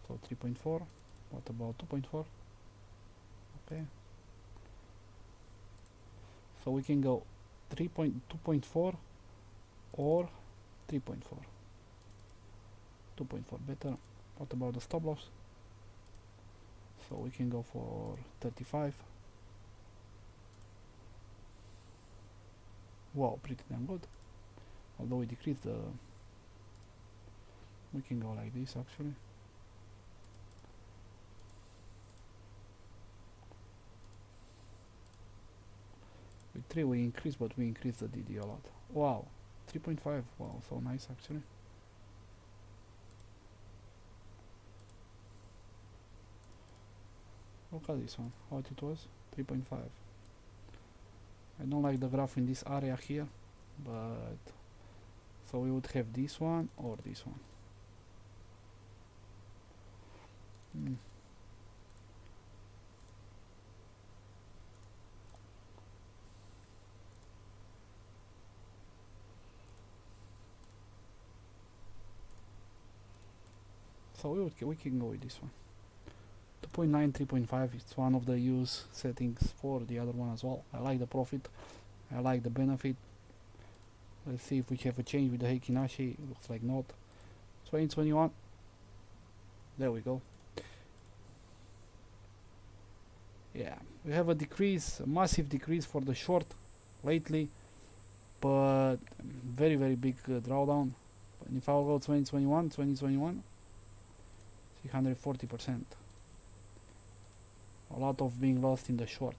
So 3.4. What about 2.4? Okay. So we can go 2.4 or 3.4. 2.4 better. What about the stop loss? So we can go for 35. Wow, pretty damn good. Although we decrease the, we can go like this actually. With 3 we increase, but we increase the DD a lot. Wow, 3.5. Wow, so nice actually. Look at this one, how it was, 3.5. I don't like the graph in this area here, but so we would have this one or this one. So we can go with this one. 2.9, 3.5, it's one of the use settings for the other one as well. I like the profit, I like the benefit. Let's see if we have a change with the Heikin Ashi. Looks like not. 2021. There we go. Yeah, we have a decrease, a massive decrease for the short lately, but very big drawdown. But if I'll go 2021, 340%. A lot of being lost in the short.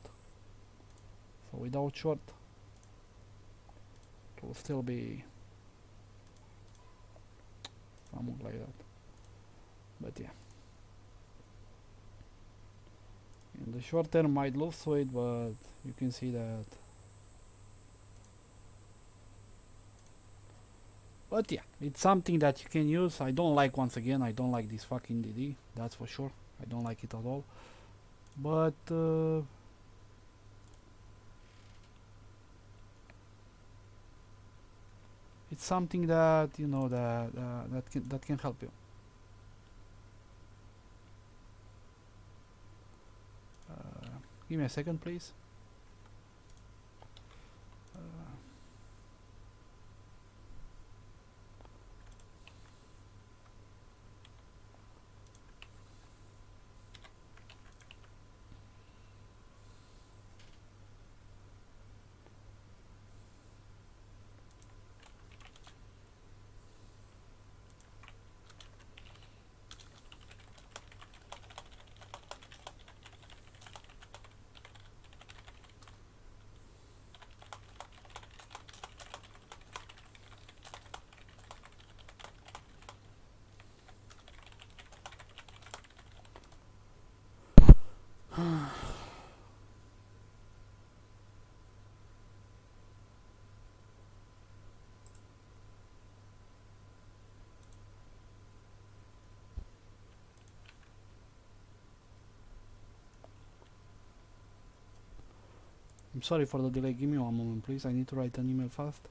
So without short, it will still be something like that. But yeah, in the short term might lose weight, but you can see that. But yeah, it's something that you can use. I don't like, once again, I don't like this fucking DD, that's for sure. I don't like it at all. But it's something that, you know, that can help you. Give me a second, please. I'm sorry for the delay. Give me one moment, please. I need to write an email fast.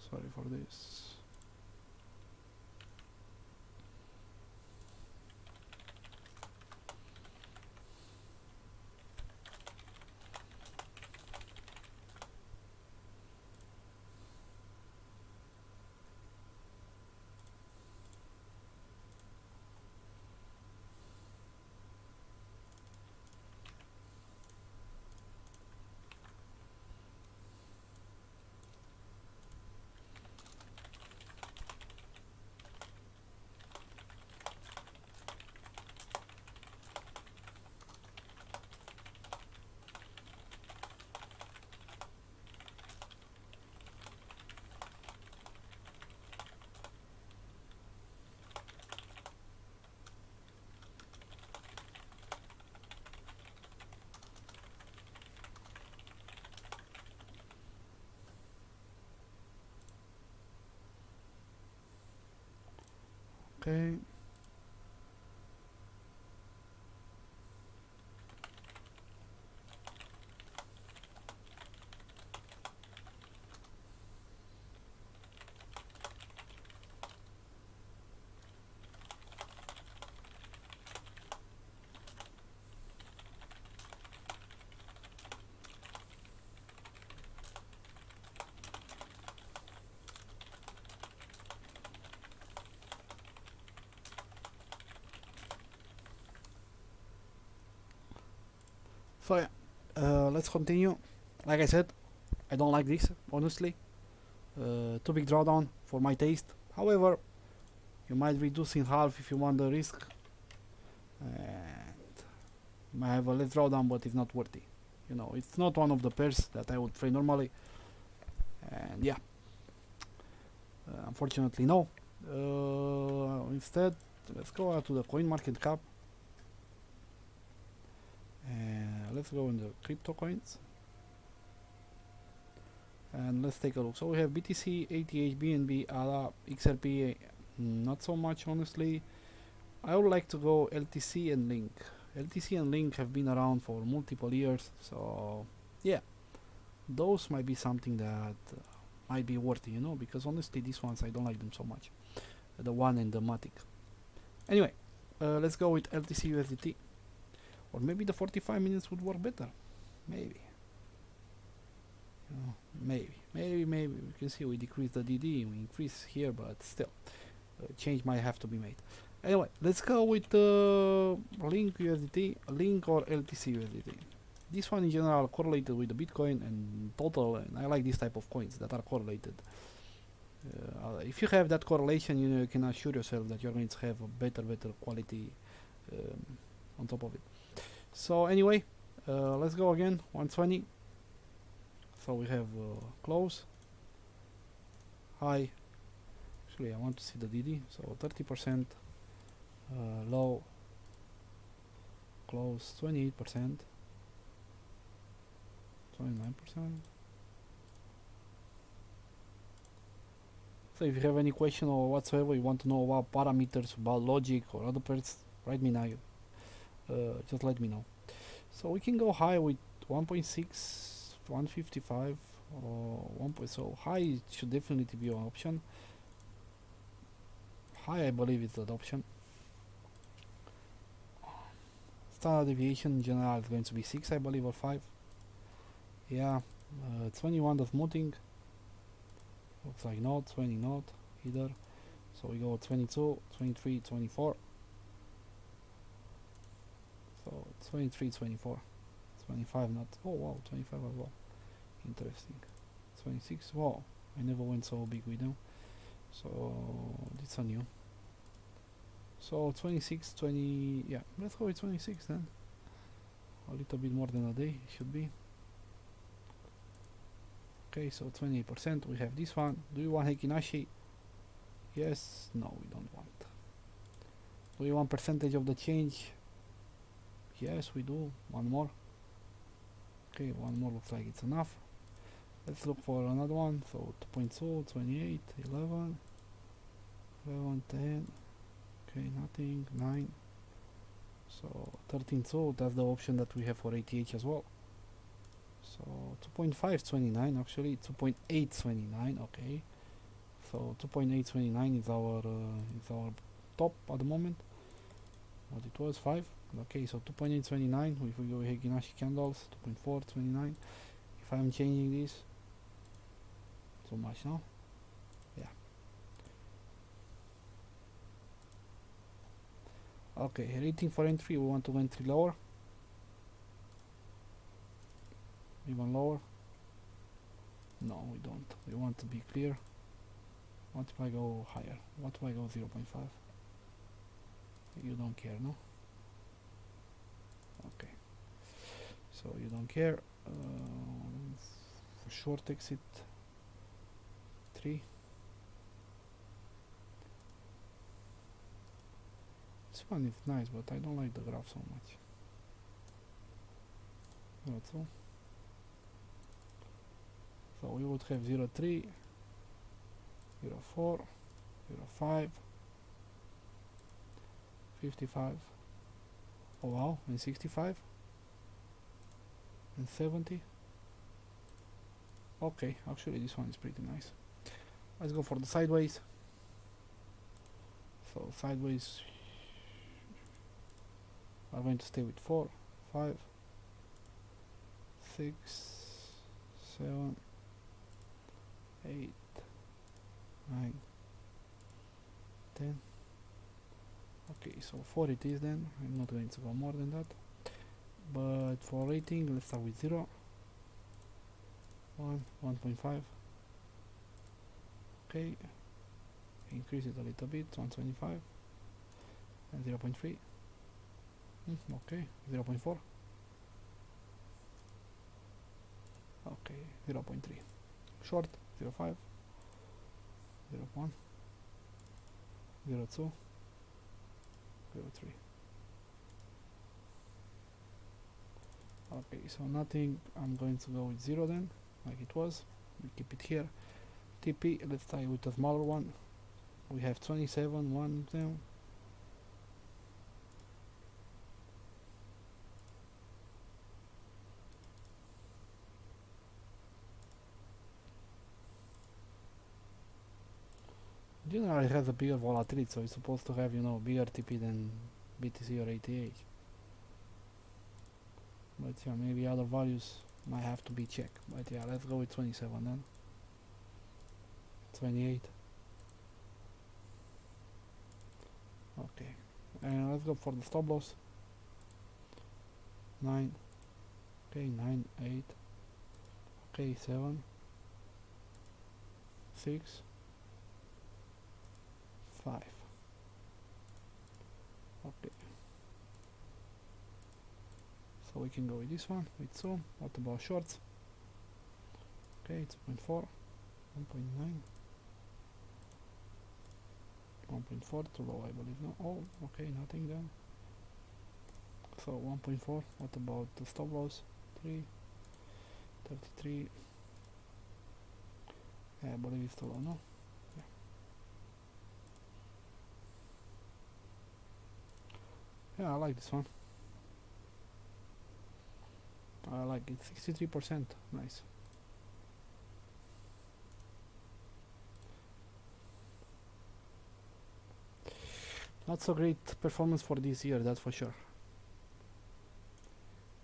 Sorry for this. Okay. So yeah, let's continue. Like I said, I don't like this, honestly. Too big drawdown for my taste. However, you might reduce in half if you want the risk. And you might have a less drawdown, but it's not worthy. You know, it's not one of the pairs that I would play normally. And yeah, unfortunately no. Instead, let's go out to the coin market cap. And let's go in the crypto coins. And let's take a look. So we have BTC, ATH, BNB, ADA, XRP, not so much honestly. I would like to go LTC and Link. LTC and Link have been around for multiple years, so yeah, those might be something that might be worthy, you know, because honestly these ones I don't like them so much. The one and the Matic. Anyway, let's go with LTC USDT. Or maybe the 45 minutes would work better. Maybe. Maybe we can see we decrease the DD, we increase here, but still change might have to be made. Anyway, let's go with Link USDT, Link or LTC USDT. This one in general correlated with the Bitcoin and total, and I like this type of coins that are correlated. If you have that correlation, you know, you can assure yourself that you're going to have a better quality on top of it. So anyway, let's go again, 120. So we have close, high. Actually, I want to see the DD. So 30%, low, close, 28%, 29%. So if you have any question or whatsoever, you want to know about parameters, about logic or other parts, write me now. Just let me know. So we can go high with 1.6. 155 or 1. So high should definitely be an option. High, I believe, is the option. Standard deviation in general is going to be 6, I believe, or 5. Yeah, 21 the smoothing. Looks like not 20, not either. So we go 22, 23, 24. So 23, 24. 25 not. Oh wow, 25 as well. Interesting. 26. Wow, I never went so big with them. So it's a new. So 26, 20. Yeah, let's go with 26 then. A little bit more than a day should be. Okay, so 28%. We have this one. Do you want Hekinashi? Yes. No, we don't want. Do you want percentage of the change? Yes, we do. One more. Okay, one more looks like it's enough. Let's look for another one. So 2.2, 28, 11. 11, 10. Okay, nothing. 9. So 13, so that's the option that we have for ATH as well. So 2.5 29, actually 2.8 29. Okay, so 2.8 29 is our top at the moment. What it was 5. Okay, so 2.8 29. If we go Higinashi candles, 2.4 29. If I'm changing this so much now, yeah. Okay, rating for entry, we want to entry lower, even lower. No, we don't. We want to be clear. What if I go higher? What if I go 0.5? You don't care, no? Okay, so you don't care. For short exit 3. This one is nice, but I don't like the graph so much. That's all. So we would have 0.3, 0.4, 0.5, 55. Oh wow, and 65 and 70. Okay, actually this one is pretty nice. Let's go for the sideways. So sideways are going to stay with 4, 5, 6, 7, 8, 9, 10. Okay, so 4 it is then. I'm not going to go more than that. But for rating, let's start with 0, 1, 1.5. Okay, increase it a little bit, 125 and 0.3. Okay, 0.4. Okay, 0.3. Short, 0.5, 0.1, 0.2, 0.3. Okay, so nothing. I'm going to go with 0 then, like it was. We keep it here. TP, let's try with a smaller one. We have 27, one of them. Generally it has a bigger volatility, so it's supposed to have, you know, bigger TP than BTC or ATH. But yeah, maybe other values might have to be checked. But yeah, let's go with 27 then. 28. Okay, and let's go for the stop loss. 9. Okay, 9, 8. Okay, 7, 6, 5. Okay, so we can go with this one with 2. What about shorts? Okay, 2.4, 1.9, 1.4, too low I believe. No, oh, okay, nothing then. So 1.4. What about the stop loss? 3, 33. Yeah, I believe it's too low, no? Yeah. Yeah, I like this one. I like it. 63%. Nice. Not so great performance for this year, that's for sure.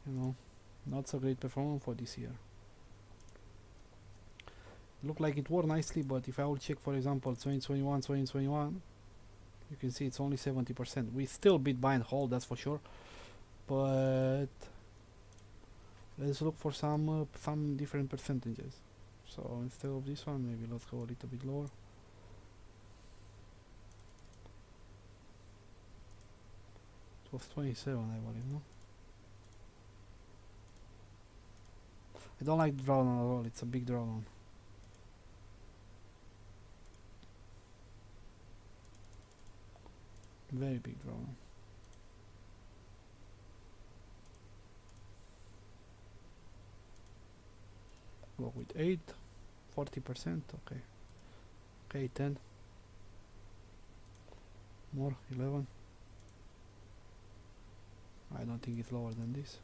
You know, not so great performance for this year. Look like it worked nicely, but if I will check, for example, 2021, 2021, you can see it's only 70%. We still beat buy and hold, that's for sure. But let's look for some different percentages. So instead of this one, maybe let's go a little bit lower. It was 27, I believe, no? I don't like the drawdown at all, it's a big drawdown. Very big drawdown. Go with 8, 40%, okay. Okay, 10. more 11. I don't think it's lower than this.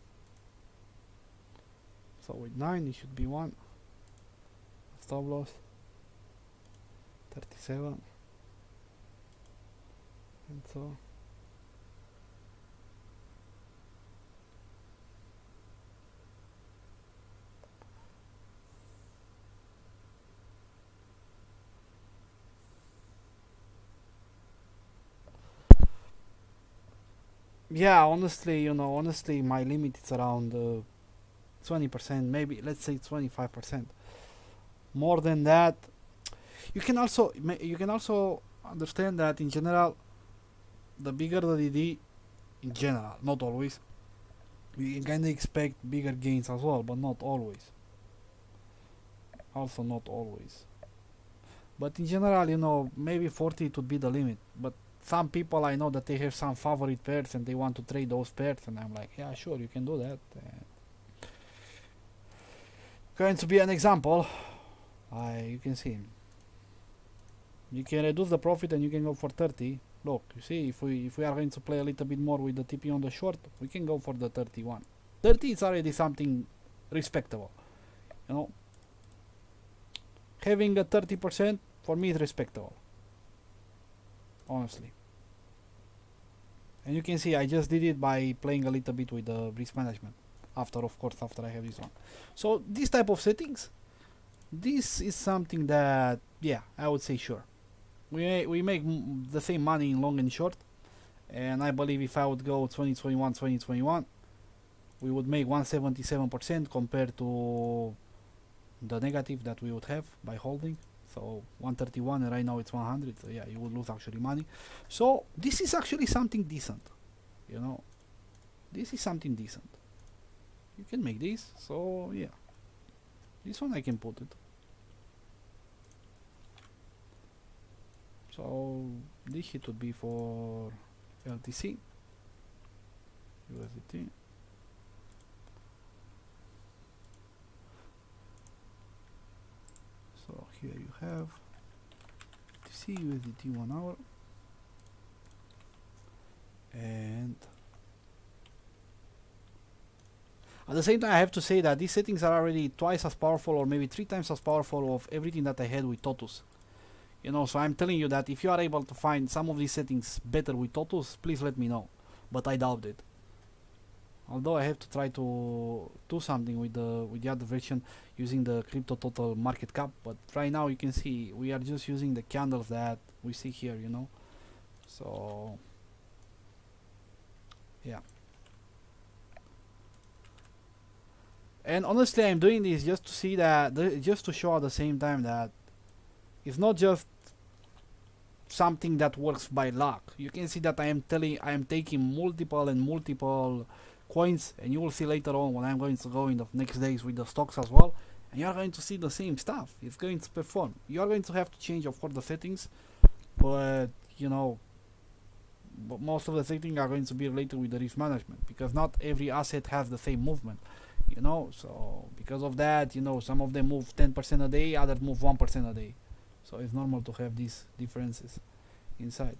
So with 9 it should be 1. Stop loss 37, and so yeah, honestly, honestly my limit is around 20%, maybe let's say 25%. More than that, you can also understand that in general, the bigger the DD, in general, not always, we kind of expect bigger gains as well, but not always. Also, not always. But in general, maybe 40 it would be the limit. But some people I know that they have some favorite pairs and they want to trade those pairs, and I'm like, yeah, sure, you can do that. Going to be an example, you can see. You can reduce the profit and you can go for 30. Look, you see, if we are going to play a little bit more with the TP on the short, we can go for the 31. 30 is already something respectable. Having a 30% for me is respectable, honestly. And you can see I just did it by playing a little bit with the risk management. After I have this one. So this type of settings, this is something that, yeah, I would say sure. We make the same money in long and short, and I believe if I would go 2021, we would make 177% compared to the negative that we would have by holding. So 131, and right now it's 100. So yeah, you would lose actually money. So this is actually something decent. This is something decent. You can make this. So yeah, this one I can put it. So this hit would be for LTC, USDT. So here you have LTC, USDT 1 hour, and at the same time I have to say that these settings are already twice as powerful, or maybe 3 times as powerful of everything that I had with Totus. So I'm telling you that if you are able to find some of these settings better with Totus, please let me know. But I doubt it. Although I have to try to do something with the other version using the crypto total market cap. But right now you can see we are just using the candles that we see here, So yeah. And honestly, I'm doing this just to see that, just to show at the same time that it's not just something that works by luck. You can see that I am taking multiple coins, and you will see later on when I'm going to go in the next days with the stocks as well, and you are going to see the same stuff. It's going to perform. You are going to have to change, of course, the settings, but most of the settings are going to be related with the risk management, because not every asset has the same movement. So because of that, some of them move 10% a day, others move 1% a day. So it's normal to have these differences inside.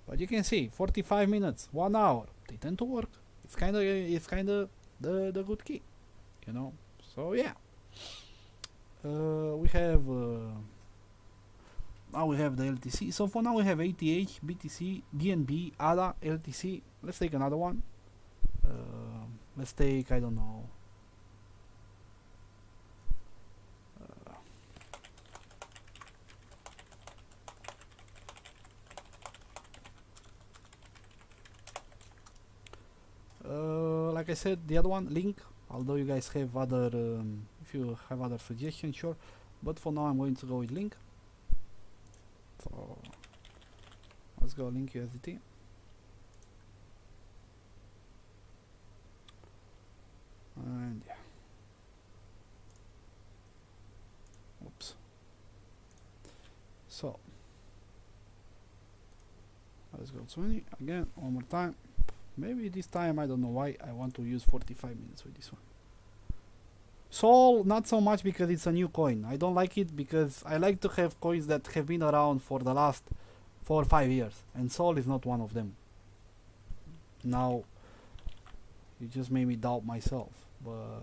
But you can see 45 minutes, 1 hour, they tend to work. It's kind of the good key, So yeah, we have now we have the LTC. So for now we have ATH, BTC, DNB, ADA, LTC. Let's take another one. Let's take, I don't know. Like I said, the other one, Link. Although you guys have other, if you have other suggestions, sure. But for now, I'm going to go with Link. So let's go Link USDT. And yeah. Oops. So let's go 20 again, one more time. Maybe this time, I don't know why, I want to use 45 minutes with this one. Sol, not so much because it's a new coin. I don't like it because I like to have coins that have been around for the last for 5 years, and Sol is not one of them. Now you just made me doubt myself, but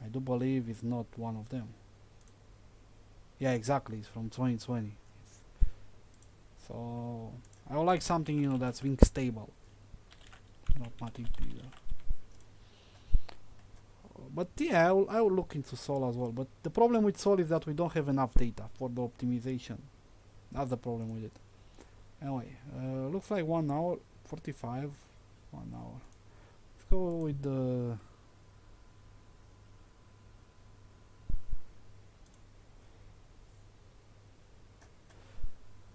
I do believe it's not one of them. Yeah, exactly, it's from 2020. So I would like something, you know, that's being stable, not nothing bigger. But yeah, I will look into Sol as well. But the problem with Sol is that we don't have enough data for the optimization. That's the problem with it. Anyway, looks like 1 hour 45. 1 hour. Let's go with the.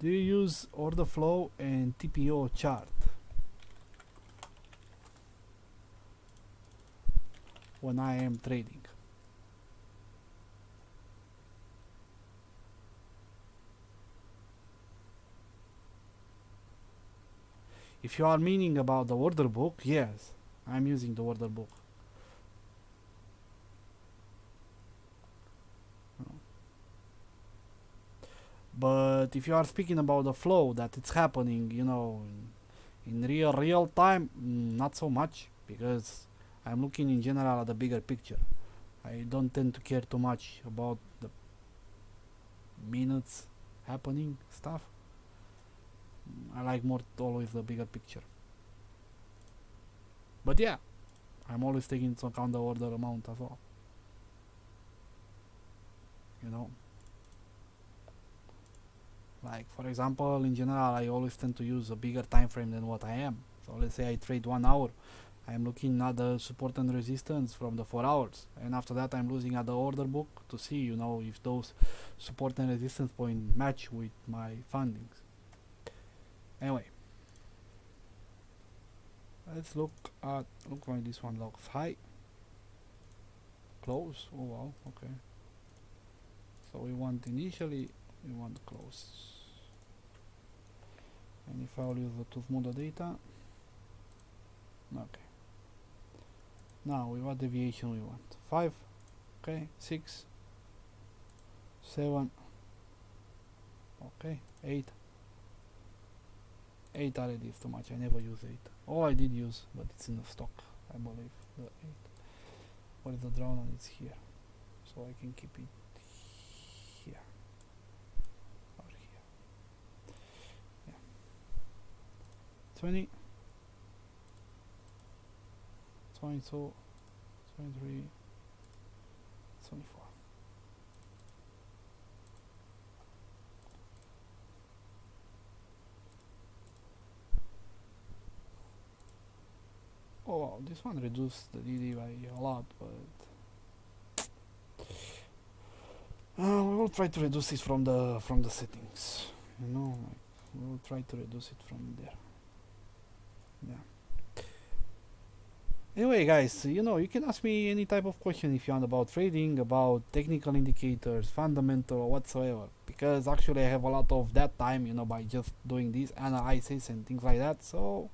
Do you use order flow and TPO chart when I am trading? If you are meaning about the order book, yes, I'm using the order book. But if you are speaking about the flow that it's happening, you know, in real time, not so much, because I'm looking in general at the bigger picture. I don't tend to care too much about the minutes happening stuff. I like more always the bigger picture. But yeah, I'm always taking into account the order amount as well. You know, like for example, in general, I always tend to use a bigger time frame than what I am. So let's say I trade 1 hour, I'm looking at the support and resistance from the 4 hours, and after that I'm losing at the order book to see, you know, if those support and resistance point match with my fundings. Anyway, let's look like this one looks high, close. Oh wow, okay. So we want close. And if I will use to smooth the data, okay. Now we what deviation we want? 5, okay, 6, 7, okay, 8. 8 already is too much. I never use 8. Oh, I did use, but it's in the stock, I believe. The 8. What is the drawdown? It's here, so I can keep it here or here. Yeah. 20, 22, 23, 24. Oh wow, this one reduced the DD by a lot, but we will try to reduce it from the settings. You know, like we will try to reduce it from there. Yeah. Anyway, guys, you know, you can ask me any type of question if you want about trading, about technical indicators, fundamental, or whatsoever. Because actually, I have a lot of that time, you know, by just doing these analysis and things like that. So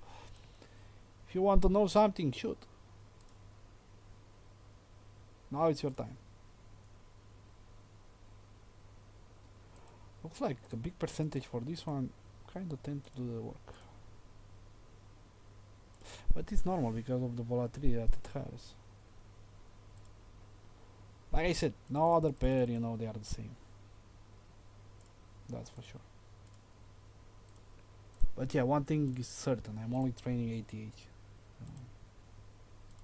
if you want to know something, shoot. Now it's your time. Looks like a big percentage for this one kind of tend to do the work. But it's normal because of the volatility that it has. Like I said, no other pair, you know, they are the same. That's for sure. But yeah, one thing is certain, I'm only training ATH.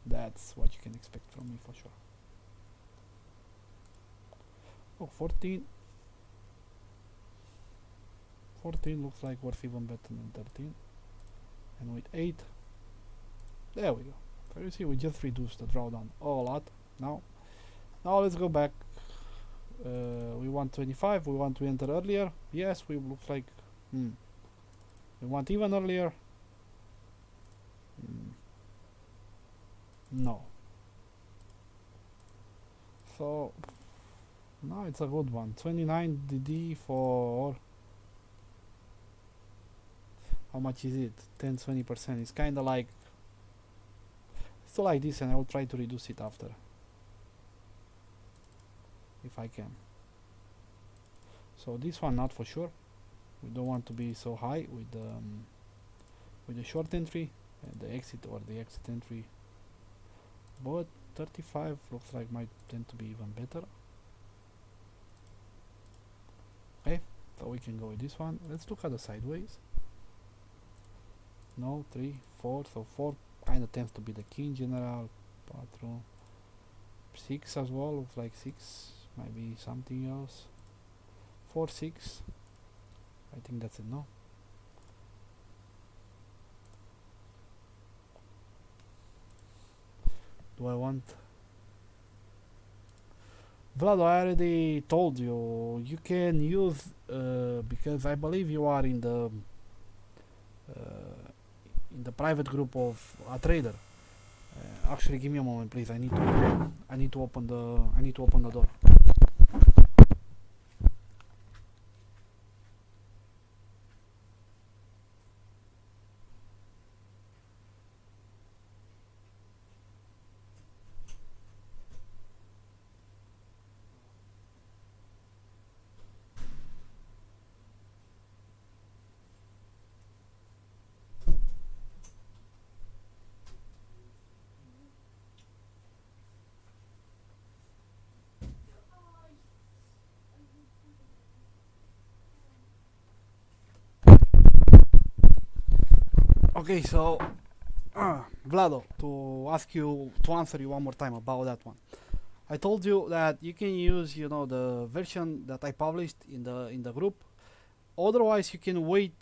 That's what you can expect from me for sure. Oh, 14. 14 looks like worth even better than 13. And with 8, there we go. So you see, we just reduced the drawdown a lot. Now let's go back. We want 25. We want to enter earlier. Yes, we look like. We want even earlier. No. So now it's a good one. 29 DD for. How much is it? 10-20%. It's kind of like. Still like this, and I will try to reduce it after, if I can. So this one not for sure. We don't want to be so high with the short entry and the exit or the exit entry, but 35 looks like might tend to be even better. Okay, so we can go with this one. Let's look at the sideways. No, 3, 4, so 4 kind of tends to be the key in general. Patrol 6 as well, looks like 6 might be something else. 4, 6, I think that's it. No, do I want Vlad? I already told you you can use because I believe you are in the private group of a trader. Actually, give me a moment, please. I need to open the door. Okay, so Vlado, to answer you one more time about that one. I told you that you can use, the version that I published in the group. Otherwise, you can wait.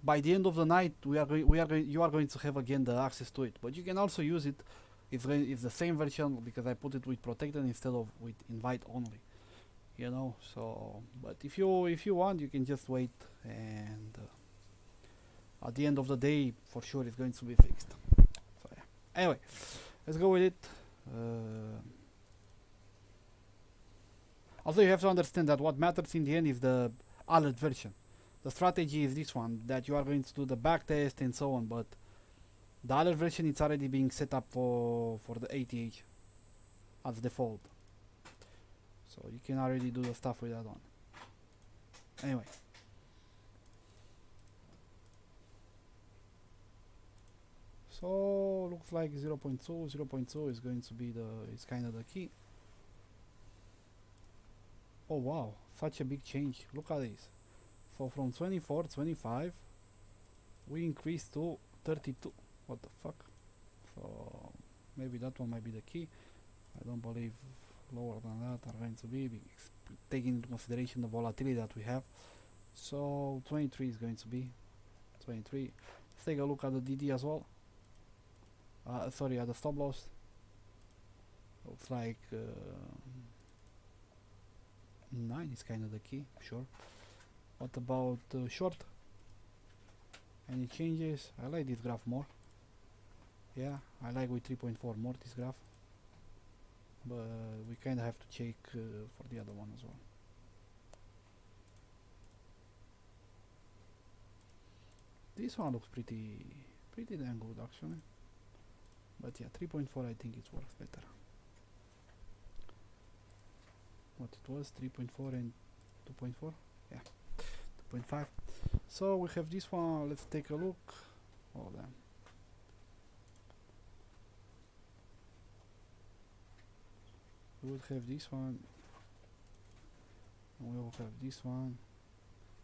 By the end of the night, you are going to have again the access to it. But you can also use it. It's the same version because I put it with protected instead of with invite only. So but if you want, you can just wait, and at the end of the day, for sure, it's going to be fixed. So yeah. Anyway, let's go with it. Also, you have to understand that what matters in the end is the alert version. The strategy is this one, that you are going to do the backtest and so on, but the alert version is already being set up for the ATH as default. So you can already do the stuff with that one. Anyway. So looks like 0.2 is going to be is kind of the key. Oh wow, such a big change. Look at this. So from 24, 25, we increased to 32. What the fuck? So maybe that one might be the key. I don't believe lower than that are going to be, taking into consideration the volatility that we have. So 23 is going to be 23. Let's take a look at the DD as well. Sorry, at the stop loss. Looks like 9 is kind of the key, sure. What about short? Any changes? I like this graph more. Yeah, I like with 3.4 more this graph. But we kind of have to check for the other one as well. This one looks pretty damn good actually. But yeah, 3.4 I think it works better. What it was, 3.4 and 2.4? Yeah, 2.5. So we have this one, let's take a look. Oh damn. We will have this one. And we will have this one.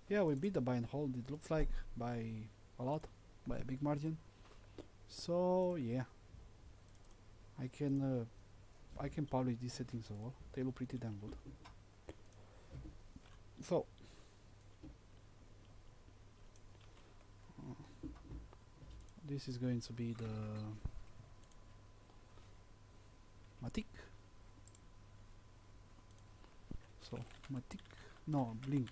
Yeah, we beat the buy and hold, it looks like, by a lot, by a big margin. So yeah, I can publish these settings as well. They look pretty damn good. So this is going to be the Matic. So Matic, no, Blink.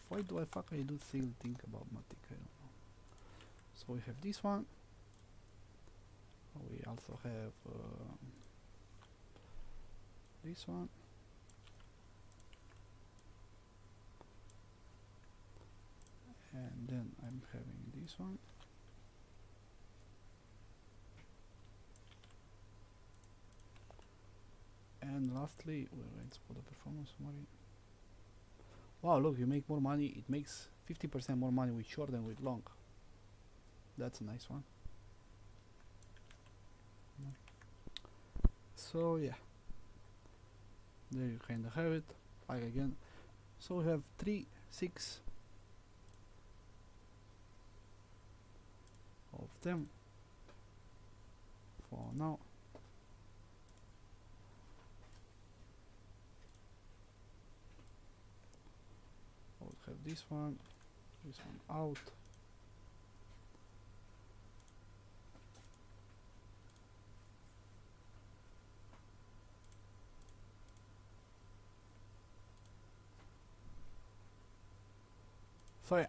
Why do I do still think about Matic? I don't know. So we have this one. We also have this one. And then I'm having this one. And lastly, we're going to put the performance summary. Wow, look, you make more money. It makes 50% more money with short than with long. That's a nice one. So yeah, there you kind of have it. Like again, so we have 3, 6 of them for now. I'll have this one out. So yeah,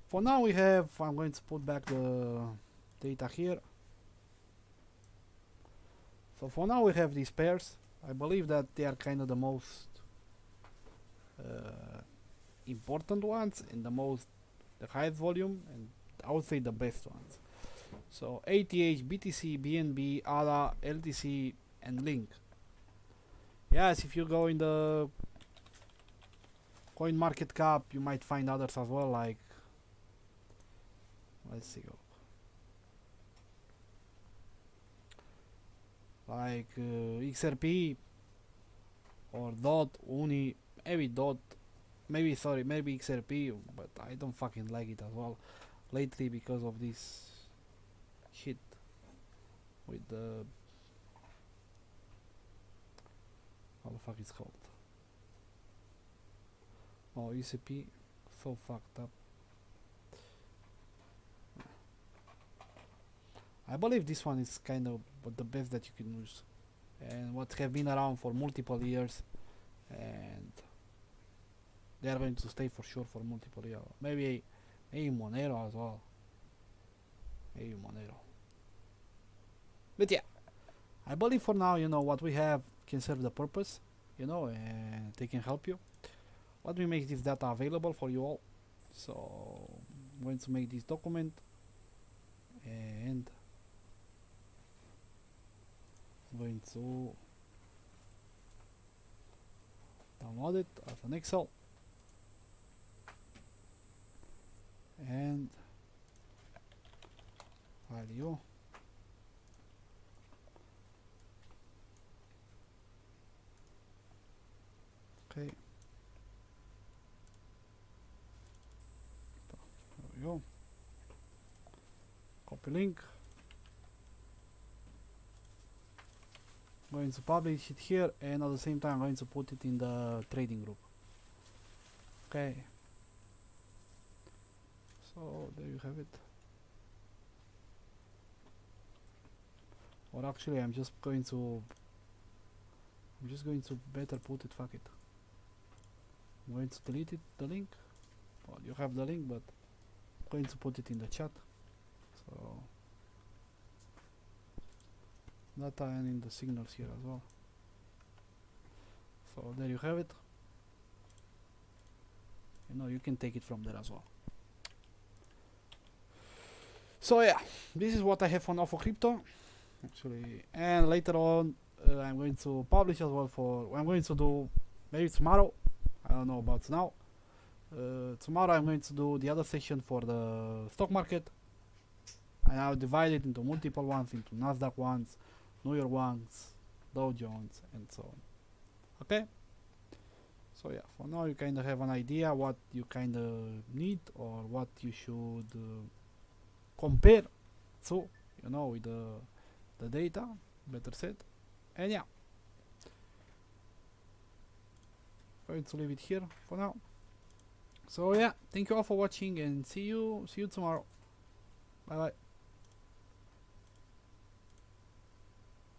for now we have, I'm going to put back the data here. So for now we have these pairs. I believe that they are kind of the most important ones and the highest volume, and I would say the best ones. So ATH, BTC, BNB, ADA, LTC, and Link. Yes, if you go in the coin market cap, you might find others as well, like, let's see, like XRP or DOT, Uni, maybe DOT, maybe XRP, but I don't fucking like it as well lately because of this shit with the, how the fuck it's called? Oh, ECP, so fucked up. I believe this one is kind of the best that you can use, and what have been around for multiple years, and they are going to stay for sure for multiple years. Maybe Monero as well. Maybe Monero. But yeah, I believe for now, what we have can serve the purpose, and they can help you. Let me make this data available for you all. So I'm going to make this document and I'm going to download it as an Excel and value. Okay. Go. Copy link. I'm going to publish it here, and at the same time I'm going to put it in the trading group. Okay. So there you have it. Or actually I'm just going to better put it, fuck it. I'm going to delete it, the link. Well, you have the link, but I'm going to put it in the chat. So data and in the signals here as well. So there you have it. You can take it from there as well. So yeah, this is what I have on Ofo Crypto actually, and later on I'm going to publish as well I'm going to do maybe tomorrow, I don't know about now. Tomorrow I'm going to do the other section for the stock market, and I'll divide it into multiple ones, into Nasdaq ones, New York ones, Dow Jones, and so on. Okay, so yeah, for now you kind of have an idea what you kind of need or what you should compare to, with the data, better said. And yeah, going to leave it here for now. So yeah, thank you all for watching, and see you tomorrow. Bye bye.